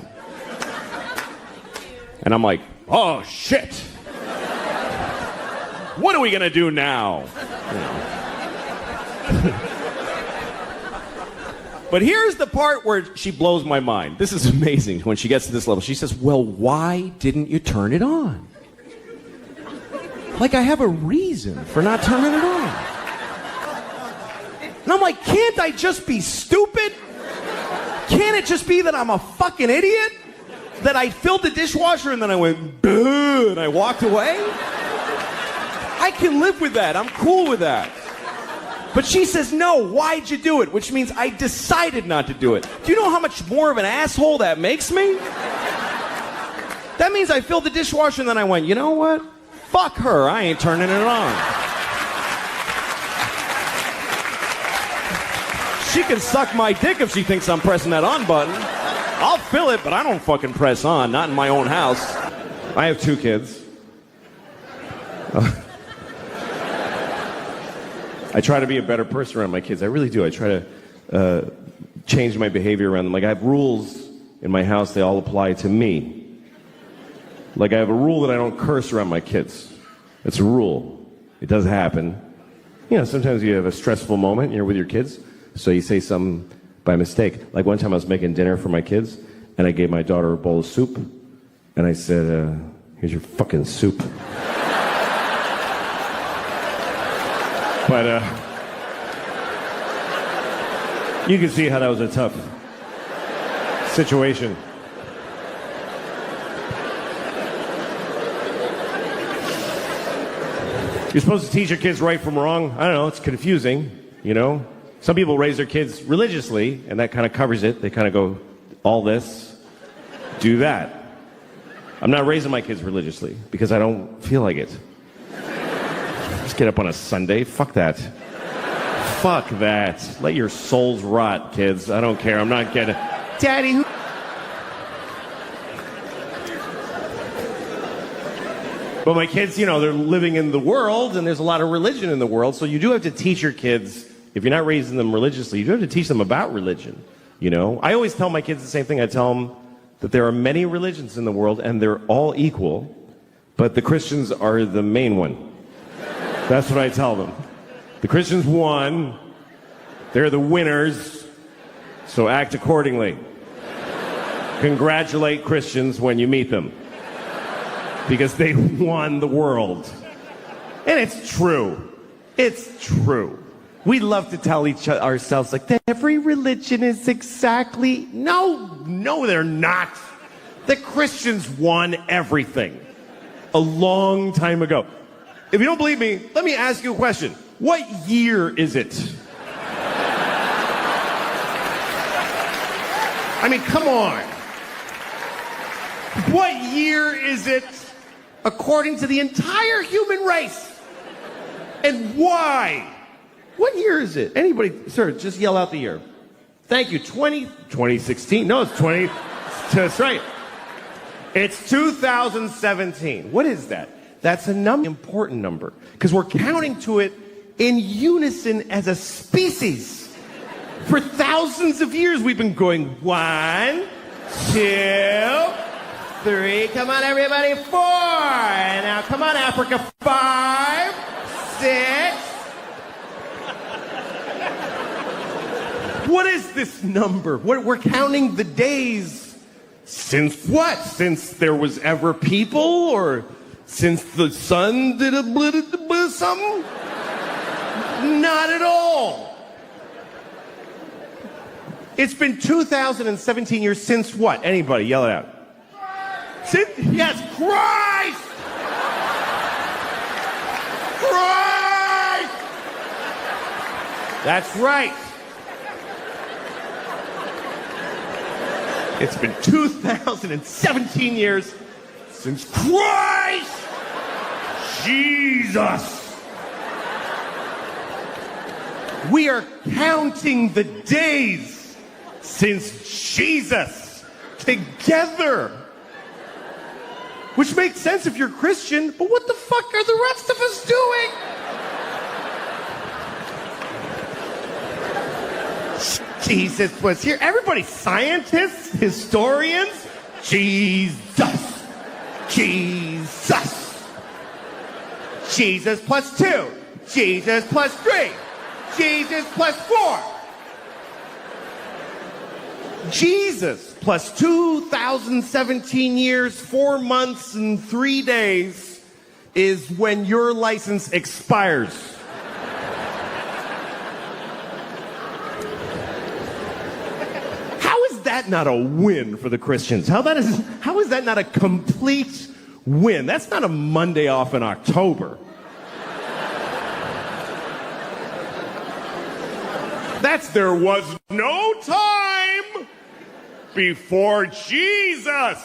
And I'm like, "Oh, shit. What are we going to do now?" But here's the part where she blows my mind. This is amazing when she gets to this level. She says, "Well, why didn't you turn it on?" Like, I have a reason for not turning it on. And I'm like, can't I just be stupid? Can't it just be that I'm a fucking idiot? That I filled the dishwasher and then I went, "Duh," and I walked away? I can live with that. I'm cool with that. But she says, "No, why'd you do it?" Which means I decided not to do it. Do you know how much more of an asshole that makes me? That means I filled the dishwasher and then I went, "You know what? Fuck her. I ain't turning it on." She can suck my dick if she thinks I'm pressing that on button. I'll fill it, but I don't fucking press on. Not in my own house. I have 2 kids. I try to be a better person around my kids. I really do. I try to change my behavior around them. Like, I have rules in my house. They all apply to me. Like, I have a rule that I don't curse around my kids. It's a rule. It does happen. Sometimes you have a stressful moment and you're with your kids, so you say something by mistake. Like, one time I was making dinner for my kids, and I gave my daughter a bowl of soup, and I said, here's your fucking soup. But you can see how that was a tough situation. You're supposed to teach your kids right from wrong. I don't know, it's confusing, you know? Some people raise their kids religiously, and that kind of covers it. They kind of go, all this, do that. I'm not raising my kids religiously, because I don't feel like it. Just get up on a Sunday, fuck that. Fuck that. Let your souls rot, kids. I don't care, I'm not getting... Daddy, who... But my kids, you know, they're living in the world, and there's a lot of religion in the world, so you do have to teach your kids, if you're not raising them religiously, you do have to teach them about religion, you know? I always tell my kids the same thing. I tell them that there are many religions in the world, and they're all equal, but the Christians are the main one. That's what I tell them. The Christians won, they're the winners, so act accordingly. Congratulate Christians when you meet them, because they won the world. And it's true. It's true. We love to tell ourselves like that every religion is exactly... No, they're not. The Christians won everything a long time ago. If you don't believe me, let me ask you a question. What year is it? I mean, come on. What year is it according to the entire human race? And why? What year is it? Anybody, sir, just yell out the year. Thank you. 2016. No, it's 20. That's right. It's 2017. What is that? That's a important number, because we're counting to it in unison as a species. For thousands of years, we've been going 1, 2, 3. Come on, everybody. 4. And now, come on, Africa. 5, 6. What is this number? We're counting the days since what? Since there was ever people, or since the sun did something? Not at all. It's been 2017 years since what? Anybody, yell it out. Since, yes, Christ! Christ! That's right. It's been 2017 years since Christ Jesus. We are counting the days since Jesus together. Which makes sense if you're Christian, but what the fuck are the rest of us doing? Jesus was here. Everybody, scientists, historians, Jesus. Jesus. Jesus plus 2. Jesus plus 3. Jesus plus 4. Jesus plus 2017 years, 4 months, and 3 days is when your license expires. How is that not a win for the Christians? How is that not a complete win? That's not a Monday off in October. That's there was no time before Jesus.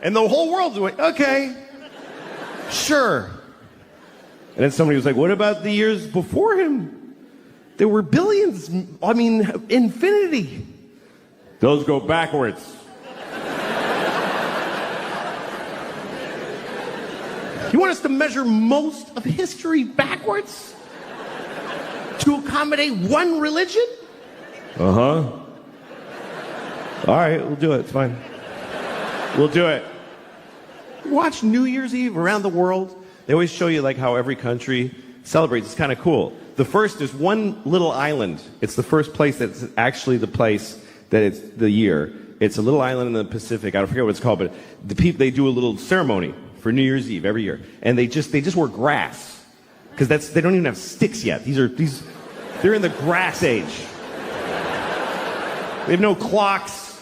And the whole world's like, okay, sure. And then somebody was like, what about the years before him? There were billions, I mean, infinity. Those go backwards. You want us to measure most of history backwards? To accommodate one religion? Uh-huh. All right, we'll do it. It's fine. We'll do it. Watch New Year's Eve around the world. They always show you like how every country celebrates. It's kind of cool. The first is one little island. It's the first place that's actually the place that it's the year. It's a little island in the Pacific. I forget what it's called, but the people, they do a little ceremony for New Year's Eve every year, and they just wear grass because they don't even have sticks yet. They're in the grass age. They have no clocks,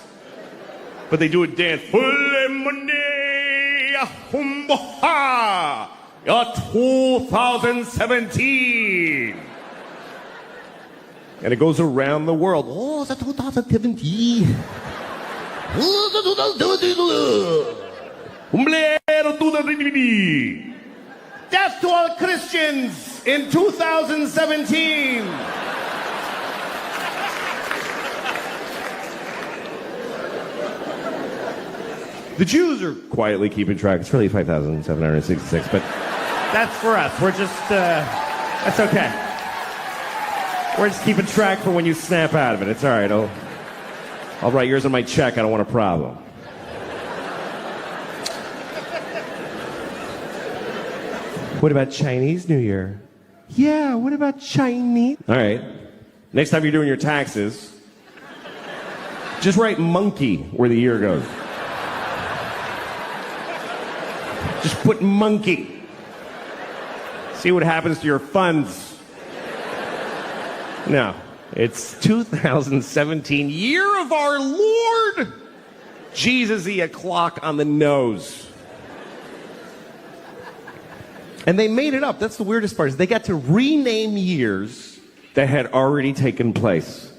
but they do a dance. 2017. And it goes around the world. Oh, it's a 2017. Death to all Christians in 2017. The Jews are quietly keeping track. It's really 5,766, but that's for us. We're just, that's okay. We're just keeping track for when you snap out of it. It's all right. I'll write yours on my check. I don't want a problem. What about Chinese New Year? Yeah, what about Chinese? All right. Next time you're doing your taxes, just write monkey where the year goes. Just put monkey. See what happens to your funds. No, it's 2017, year of our Lord. Jesus-y, a clock on the nose. And they made it up. That's the weirdest part, is they got to rename years that had already taken place.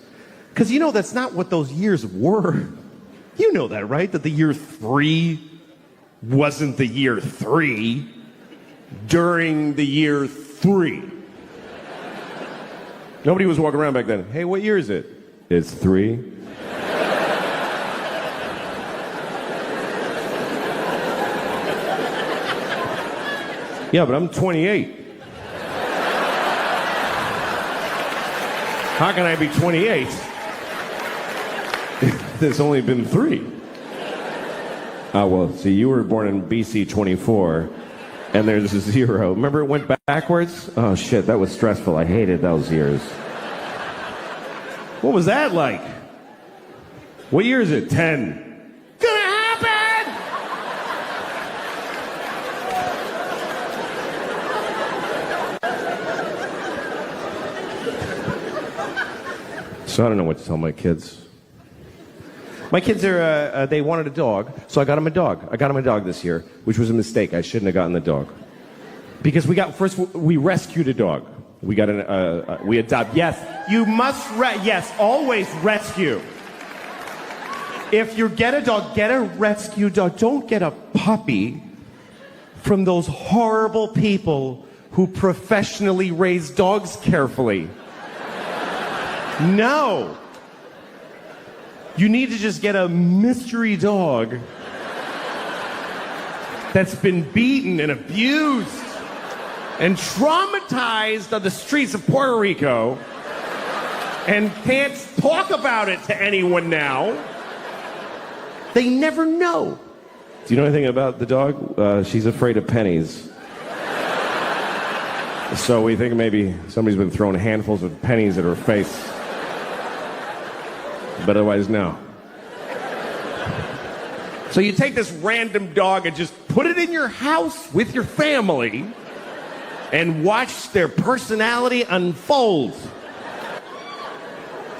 Because that's not what those years were. You know that, right? That the year 3 wasn't the year 3 during the year 3. Nobody was walking around back then. Hey, what year is it? It's 3. Yeah, but I'm 28. How can I be 28? There's only been 3. Oh, well, see, you were born in BC 24, and there's a 0. Remember it went backwards? Oh, shit, that was stressful. I hated those years. What was that like? What year is it? 10. Gonna happen! So I don't know what to tell my kids. My kids are, they wanted a dog, so I got them a dog. I got them a dog this year, which was a mistake. I shouldn't have gotten the dog. Because we rescued a dog. We got we adopt. Yes, you must, yes, always rescue. If you get a dog, get a rescue dog. Don't get a puppy from those horrible people who professionally raise dogs carefully. No. You need to just get a mystery dog that's been beaten and abused and traumatized on the streets of Puerto Rico and can't talk about it to anyone now. They never know. Do you know anything about the dog? She's afraid of pennies. So we think maybe somebody's been throwing handfuls of pennies at her face. But otherwise, no. So you take this random dog and just put it in your house with your family and watch their personality unfold.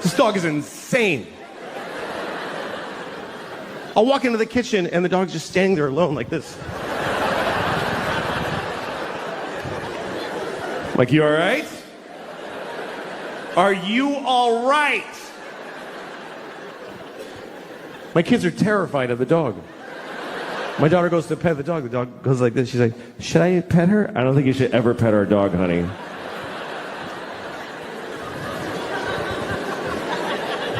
This dog is insane. I'll walk into the kitchen and the dog's just standing there alone like this. Like, you all right? Are you all right? My kids are terrified of the dog. My daughter goes to pet the dog. The dog goes like this. She's like, should I pet her? I don't think you should ever pet our dog, honey.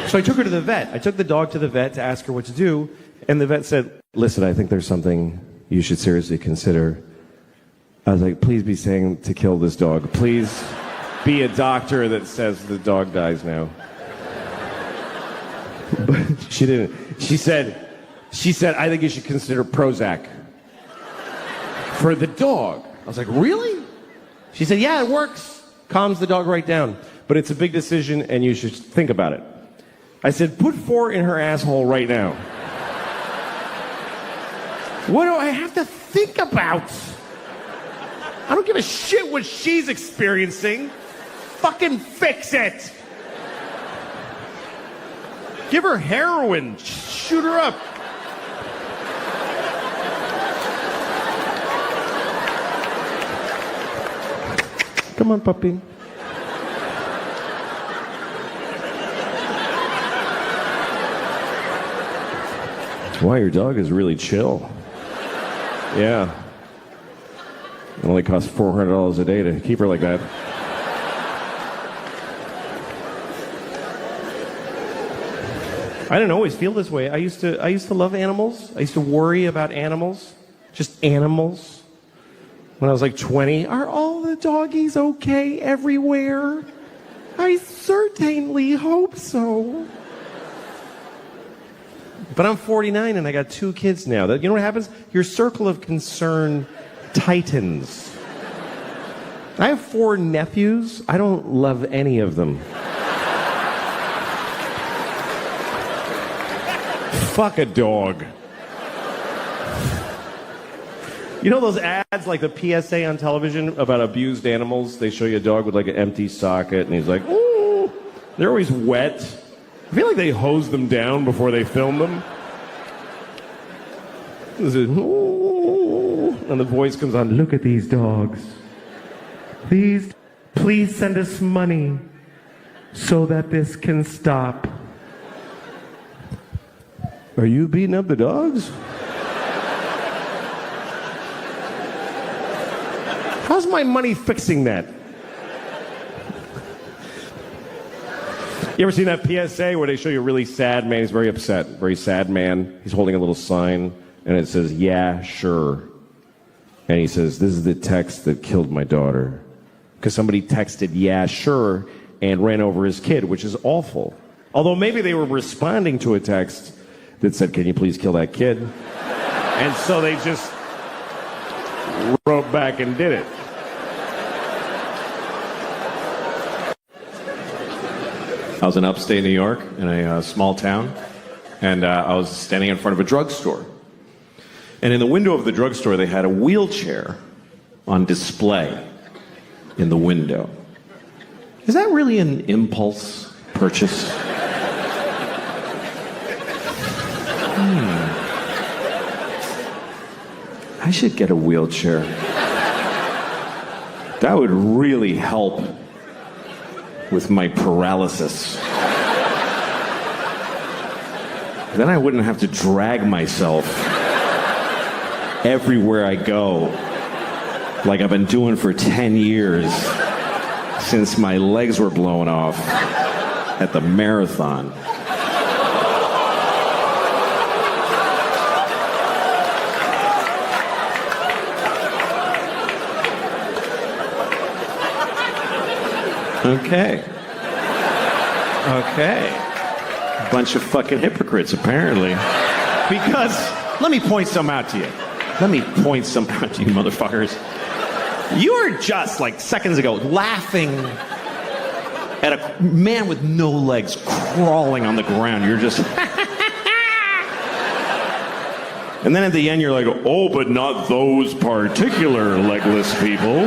So I took her to the vet. I took the dog to the vet to ask her what to do. And the vet said, listen, I think there's something you should seriously consider. I was like, please be saying to kill this dog. Please be a doctor that says the dog dies now. But she didn't. She said, I think you should consider Prozac for the dog. I was like, really? She said, yeah, it works. Calms the dog right down. But it's a big decision and you should think about it. I said, put 4 in her asshole right now. What do I have to think about? I don't give a shit what she's experiencing. Fucking fix it. Give her heroin. Shoot her up. Come on, puppy. That's why your dog is really chill. Yeah. It only costs $400 a day to keep her like that. I didn't always feel this way. I used to love animals. I used to worry about animals. Just animals. When I was like 20, are all the doggies okay everywhere? I certainly hope so. But I'm 49 and I got 2 kids now. You know what happens? Your circle of concern tightens. I have 4 nephews. I don't love any of them. Fuck a dog. You know those ads, like the PSA on television about abused animals? They show you a dog with like an empty socket, and he's like, ooh. They're always wet. I feel like they hose them down before they film them. Ooh. And the voice comes on, look at these dogs. Please send us money so that this can stop. Are you beating up the dogs? How's my money fixing that? You ever seen that PSA where they show you a really sad man? He's very upset, very sad man. He's holding a little sign, and it says, yeah, sure. And he says, this is the text that killed my daughter. Because somebody texted, yeah, sure, and ran over his kid, which is awful. Although maybe they were responding to a text that said, can you please kill that kid? And so they just wrote back and did it. I was in upstate New York in a small town, and I was standing in front of a drugstore. And in the window of the drugstore, they had a wheelchair on display in the window. Is that really an impulse purchase? I should get a wheelchair. That would really help with my paralysis. Then I wouldn't have to drag myself everywhere I go, like I've been doing for 10 years since my legs were blown off at the marathon. Okay. Bunch of fucking hypocrites, apparently. Because, let me point some out to you. Motherfuckers. You were just, like, seconds ago, laughing at a man with no legs crawling on the ground. You're just... And then at the end, you're like, oh, but not those particular legless people.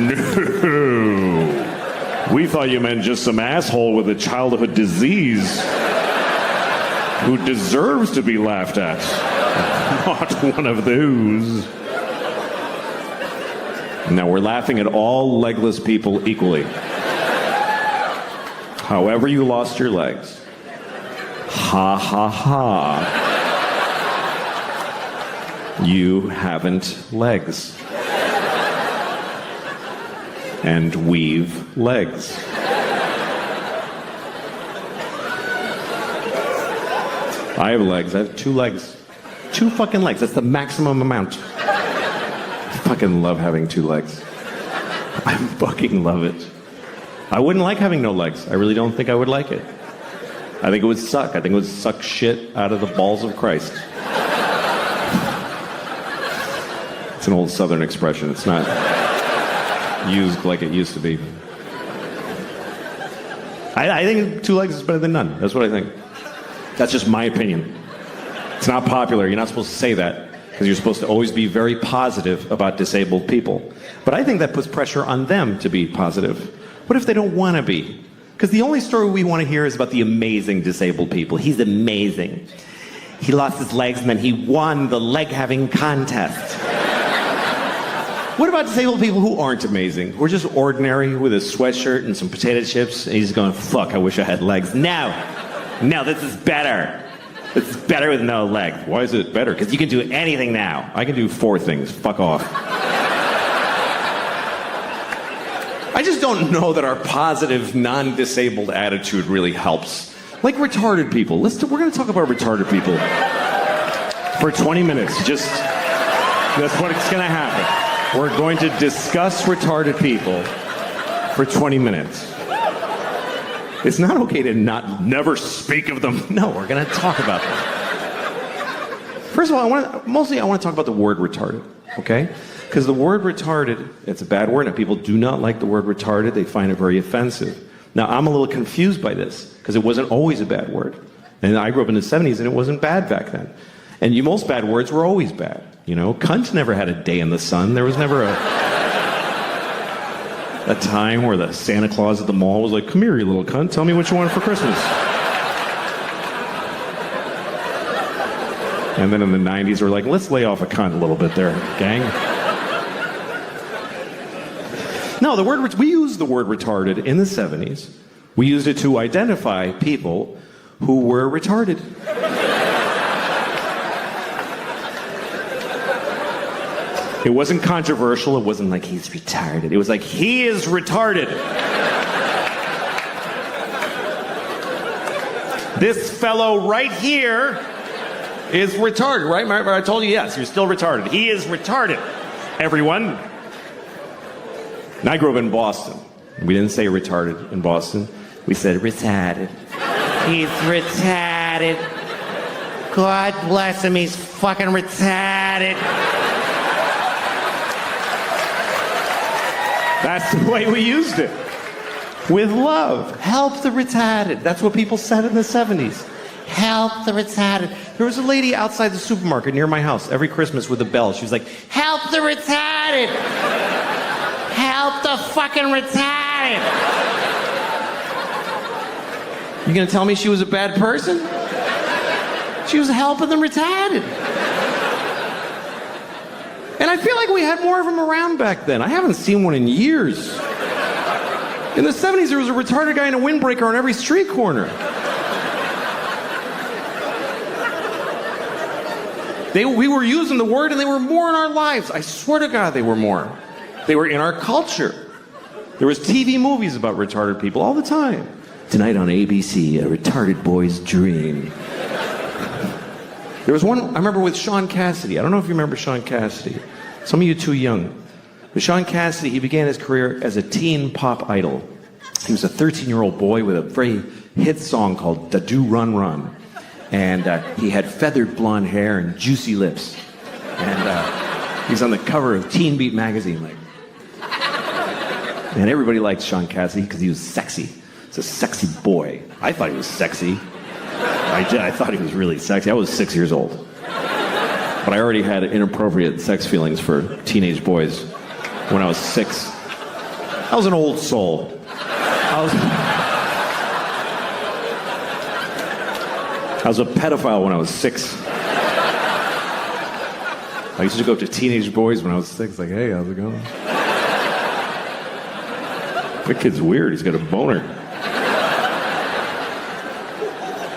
No. We thought you meant just some asshole with a childhood disease who deserves to be laughed at. Not one of those. Now we're laughing at all legless people equally. However you lost your legs. Ha ha ha. You haven't legs. And we've legs. I have legs. I have 2 legs. 2 fucking legs. That's the maximum amount. I fucking love having 2 legs. I fucking love it. I wouldn't like having no legs. I really don't think I would like it. I think it would suck. I think it would suck shit out of the balls of Christ. It's an old Southern expression. It's not used like it used to be. I think 2 legs is better than none. That's what I think. That's just my opinion. It's not popular. You're not supposed to say that because you're supposed to always be very positive about disabled people. But I think that puts pressure on them to be positive. What if they don't want to be? Because the only story we want to hear is about the amazing disabled people. He's amazing. He lost his legs and then he won the leg-having contest. What about disabled people who aren't amazing? Who are just ordinary with a sweatshirt and some potato chips and he's going, fuck, I wish I had legs. No, this is better. This is better with no legs. Why is it better? Because you can do anything now. I can do 4 things. Fuck off. I just don't know that our positive, non-disabled attitude really helps. Like retarded people. We're going to talk about retarded people for 20 minutes. That's what's going to happen. We're going to discuss retarded people for 20 minutes. It's not okay to never speak of them. No, we're going to talk about them. First of all, I want to talk about the word retarded, okay? Because the word retarded, it's a bad word, and people do not like the word retarded. They find it very offensive. Now, I'm a little confused by this, because it wasn't always a bad word. And I grew up in the 70s, and it wasn't bad back then. And most bad words were always bad. You know, cunt never had a day in the sun. There was never a time where the Santa Claus at the mall was like, come here, you little cunt, tell me what you want for Christmas. And then in the 90s, we're like, let's lay off a cunt a little bit there, gang. No, we used the word retarded in the 70s. We used it to identify people who were retarded. It wasn't controversial. It wasn't like he's retarded. It was like he is retarded. This fellow right here is retarded, right? I told you yes, you're still retarded. He is retarded, everyone. And I grew up in Boston. We didn't say retarded in Boston. We said retarded. He's retarded. God bless him, he's fucking retarded. That's the way we used it. With love. Help the retarded. That's what people said in the 70s. Help the retarded. There was a lady outside the supermarket near my house every Christmas with a bell. She was like, help the retarded. Help the fucking retarded. You gonna tell me she was a bad person? She was helping the retarded. And I feel like we had more of them around back then. I haven't seen one in years. In the 70s, there was a retarded guy in a windbreaker on every street corner. We were using the word and they were more in our lives. I swear to God, they were more. They were in our culture. There was TV movies about retarded people all the time. Tonight on ABC, a retarded boy's dream. There was one, I remember with Sean Cassidy. I don't know if you remember Sean Cassidy. Some of you too young. But Sean Cassidy, he began his career as a teen pop idol. He was a 13-year-old boy with a very hit song called Da Do Run Run. And he had feathered blonde hair and juicy lips. And he was on the cover of Teen Beat magazine. And everybody liked Sean Cassidy because he was sexy. He's a sexy boy. I thought he was sexy. I thought he was really sexy. I was 6 years old. But I already had inappropriate sex feelings for teenage boys when I was 6. I was an old soul. I was a pedophile when I was 6. I used to go up to teenage boys when I was 6, like, hey, how's it going? That kid's weird. He's got a boner.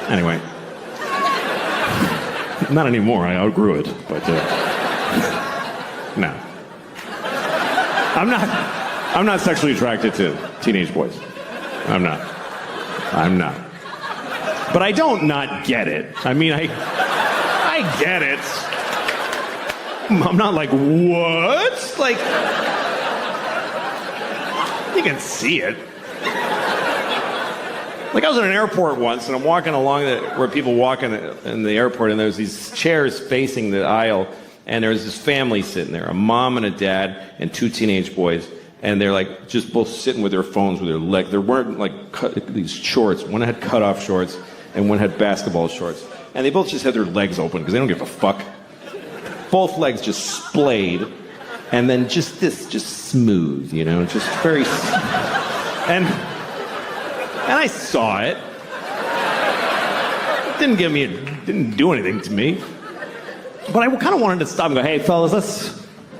Anyway. Not anymore. I outgrew it. But, no. I'm not sexually attracted to teenage boys. I'm not. But I don't not get it. I mean, I get it. I'm not like, what? Like, you can see it. Like, I was in an airport once, and I'm walking along where people walk in the airport, and there's these chairs facing the aisle, and there's this family sitting there, a mom and a dad and 2 teenage boys, and they're like just both sitting with their phones with their leg. They're wearing like these shorts. One had cut-off shorts, and one had basketball shorts. and they both just had their legs open because they don't give a fuck. Both legs just splayed, and then just smooth, you know, just very. And I saw it. It didn't do anything to me. But I kind of wanted to stop and go, hey, fellas,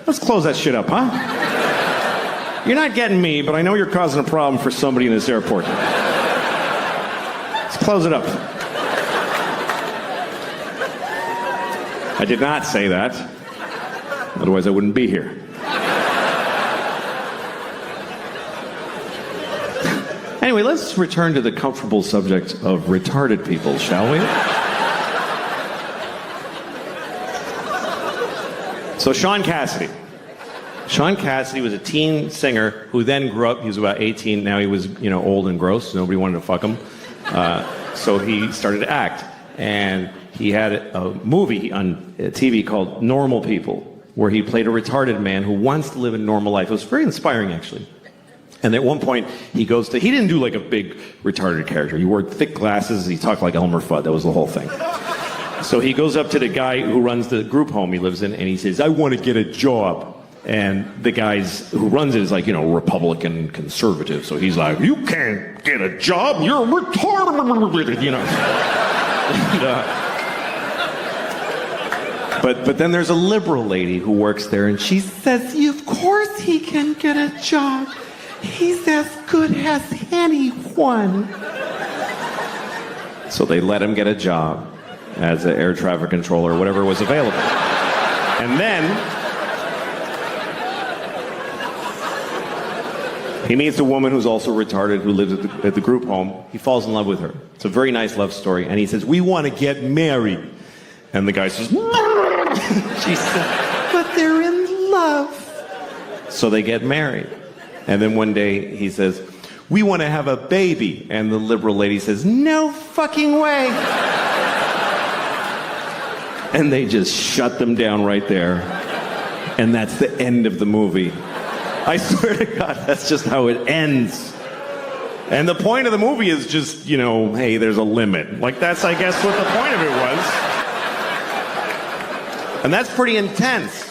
let's close that shit up, huh? You're not getting me, but I know you're causing a problem for somebody in this airport. Let's close it up. I did not say that. Otherwise, I wouldn't be here. Anyway, let's return to the comfortable subject of retarded people, shall we? So Sean Cassidy. Sean Cassidy was a teen singer who then grew up. He was about 18. Now he was, old and gross. Nobody wanted to fuck him. So he started to act. And he had a movie on TV called Normal People, where he played a retarded man who wants to live a normal life. It was very inspiring, actually. And at one point, he didn't do like a big retarded character. He wore thick glasses. He talked like Elmer Fudd. That was the whole thing. So he goes up to the guy who runs the group home he lives in, and he says, I want to get a job. And the guys who runs it is like, Republican conservative. So he's like, you can't get a job. You're retarded, But then there's a liberal lady who works there, and she says, of course he can get a job. He's as good as anyone. So they let him get a job as an air traffic controller or whatever was available. And then he meets a woman who's also retarded who lives at the group home. He falls in love with her. It's a very nice love story. And he says, we want to get married. And the guy says, she said, but they're in love. So they get married. And then one day he says, we want to have a baby. And the liberal lady says, no fucking way. And they just shut them down right there. And that's the end of the movie. I swear to God, that's just how it ends. And the point of the movie is just, hey, there's a limit. Like, that's, I guess, what the point of it was. And that's pretty intense.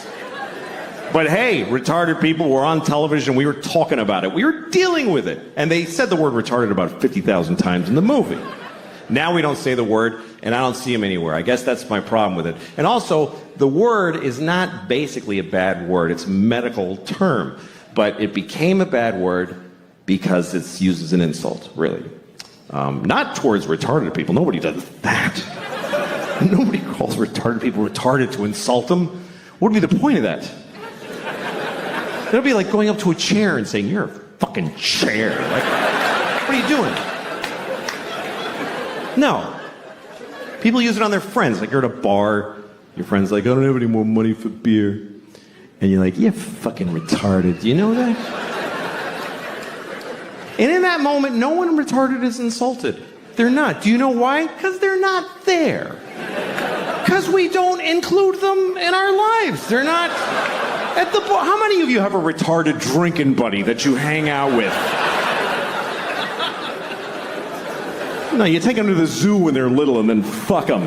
But hey, retarded people were on television. We were talking about it. We were dealing with it. And they said the word retarded about 50,000 times in the movie. Now we don't say the word, and I don't see them anywhere. I guess that's my problem with it. And also, the word is not basically a bad word. It's a medical term. But it became a bad word because it's used as an insult, really. Not towards retarded people. Nobody does that. Nobody calls retarded people retarded to insult them. What would be the point of that? It'll be like going up to a chair and saying, you're a fucking chair. Like, what are you doing? No. People use it on their friends. Like, you're at a bar, your friend's like, I don't have any more money for beer. And you're like, you're fucking retarded. Do you know that? And in that moment, no one retarded is insulted. They're not. Do you know why? Because they're not there. Because we don't include them in our lives. They're not at the bar. How many of you have a retarded drinking buddy that you hang out with? No, you take them to the zoo when they're little and then fuck them.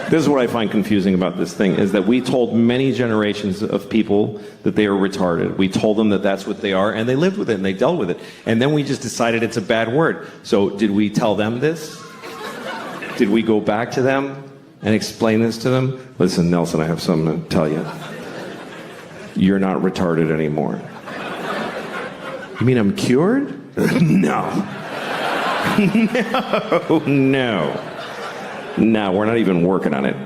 This is what I find confusing about this thing, is that we told many generations of people that they are retarded. We told them that that's what they are, and they lived with it, and they dealt with it. And then we just decided it's a bad word. So did we tell them this? Did we go back to them and explain this to them? Listen, Nelson, I have something to tell you. You're not retarded anymore. You mean I'm cured? No. No, we're not even working on it.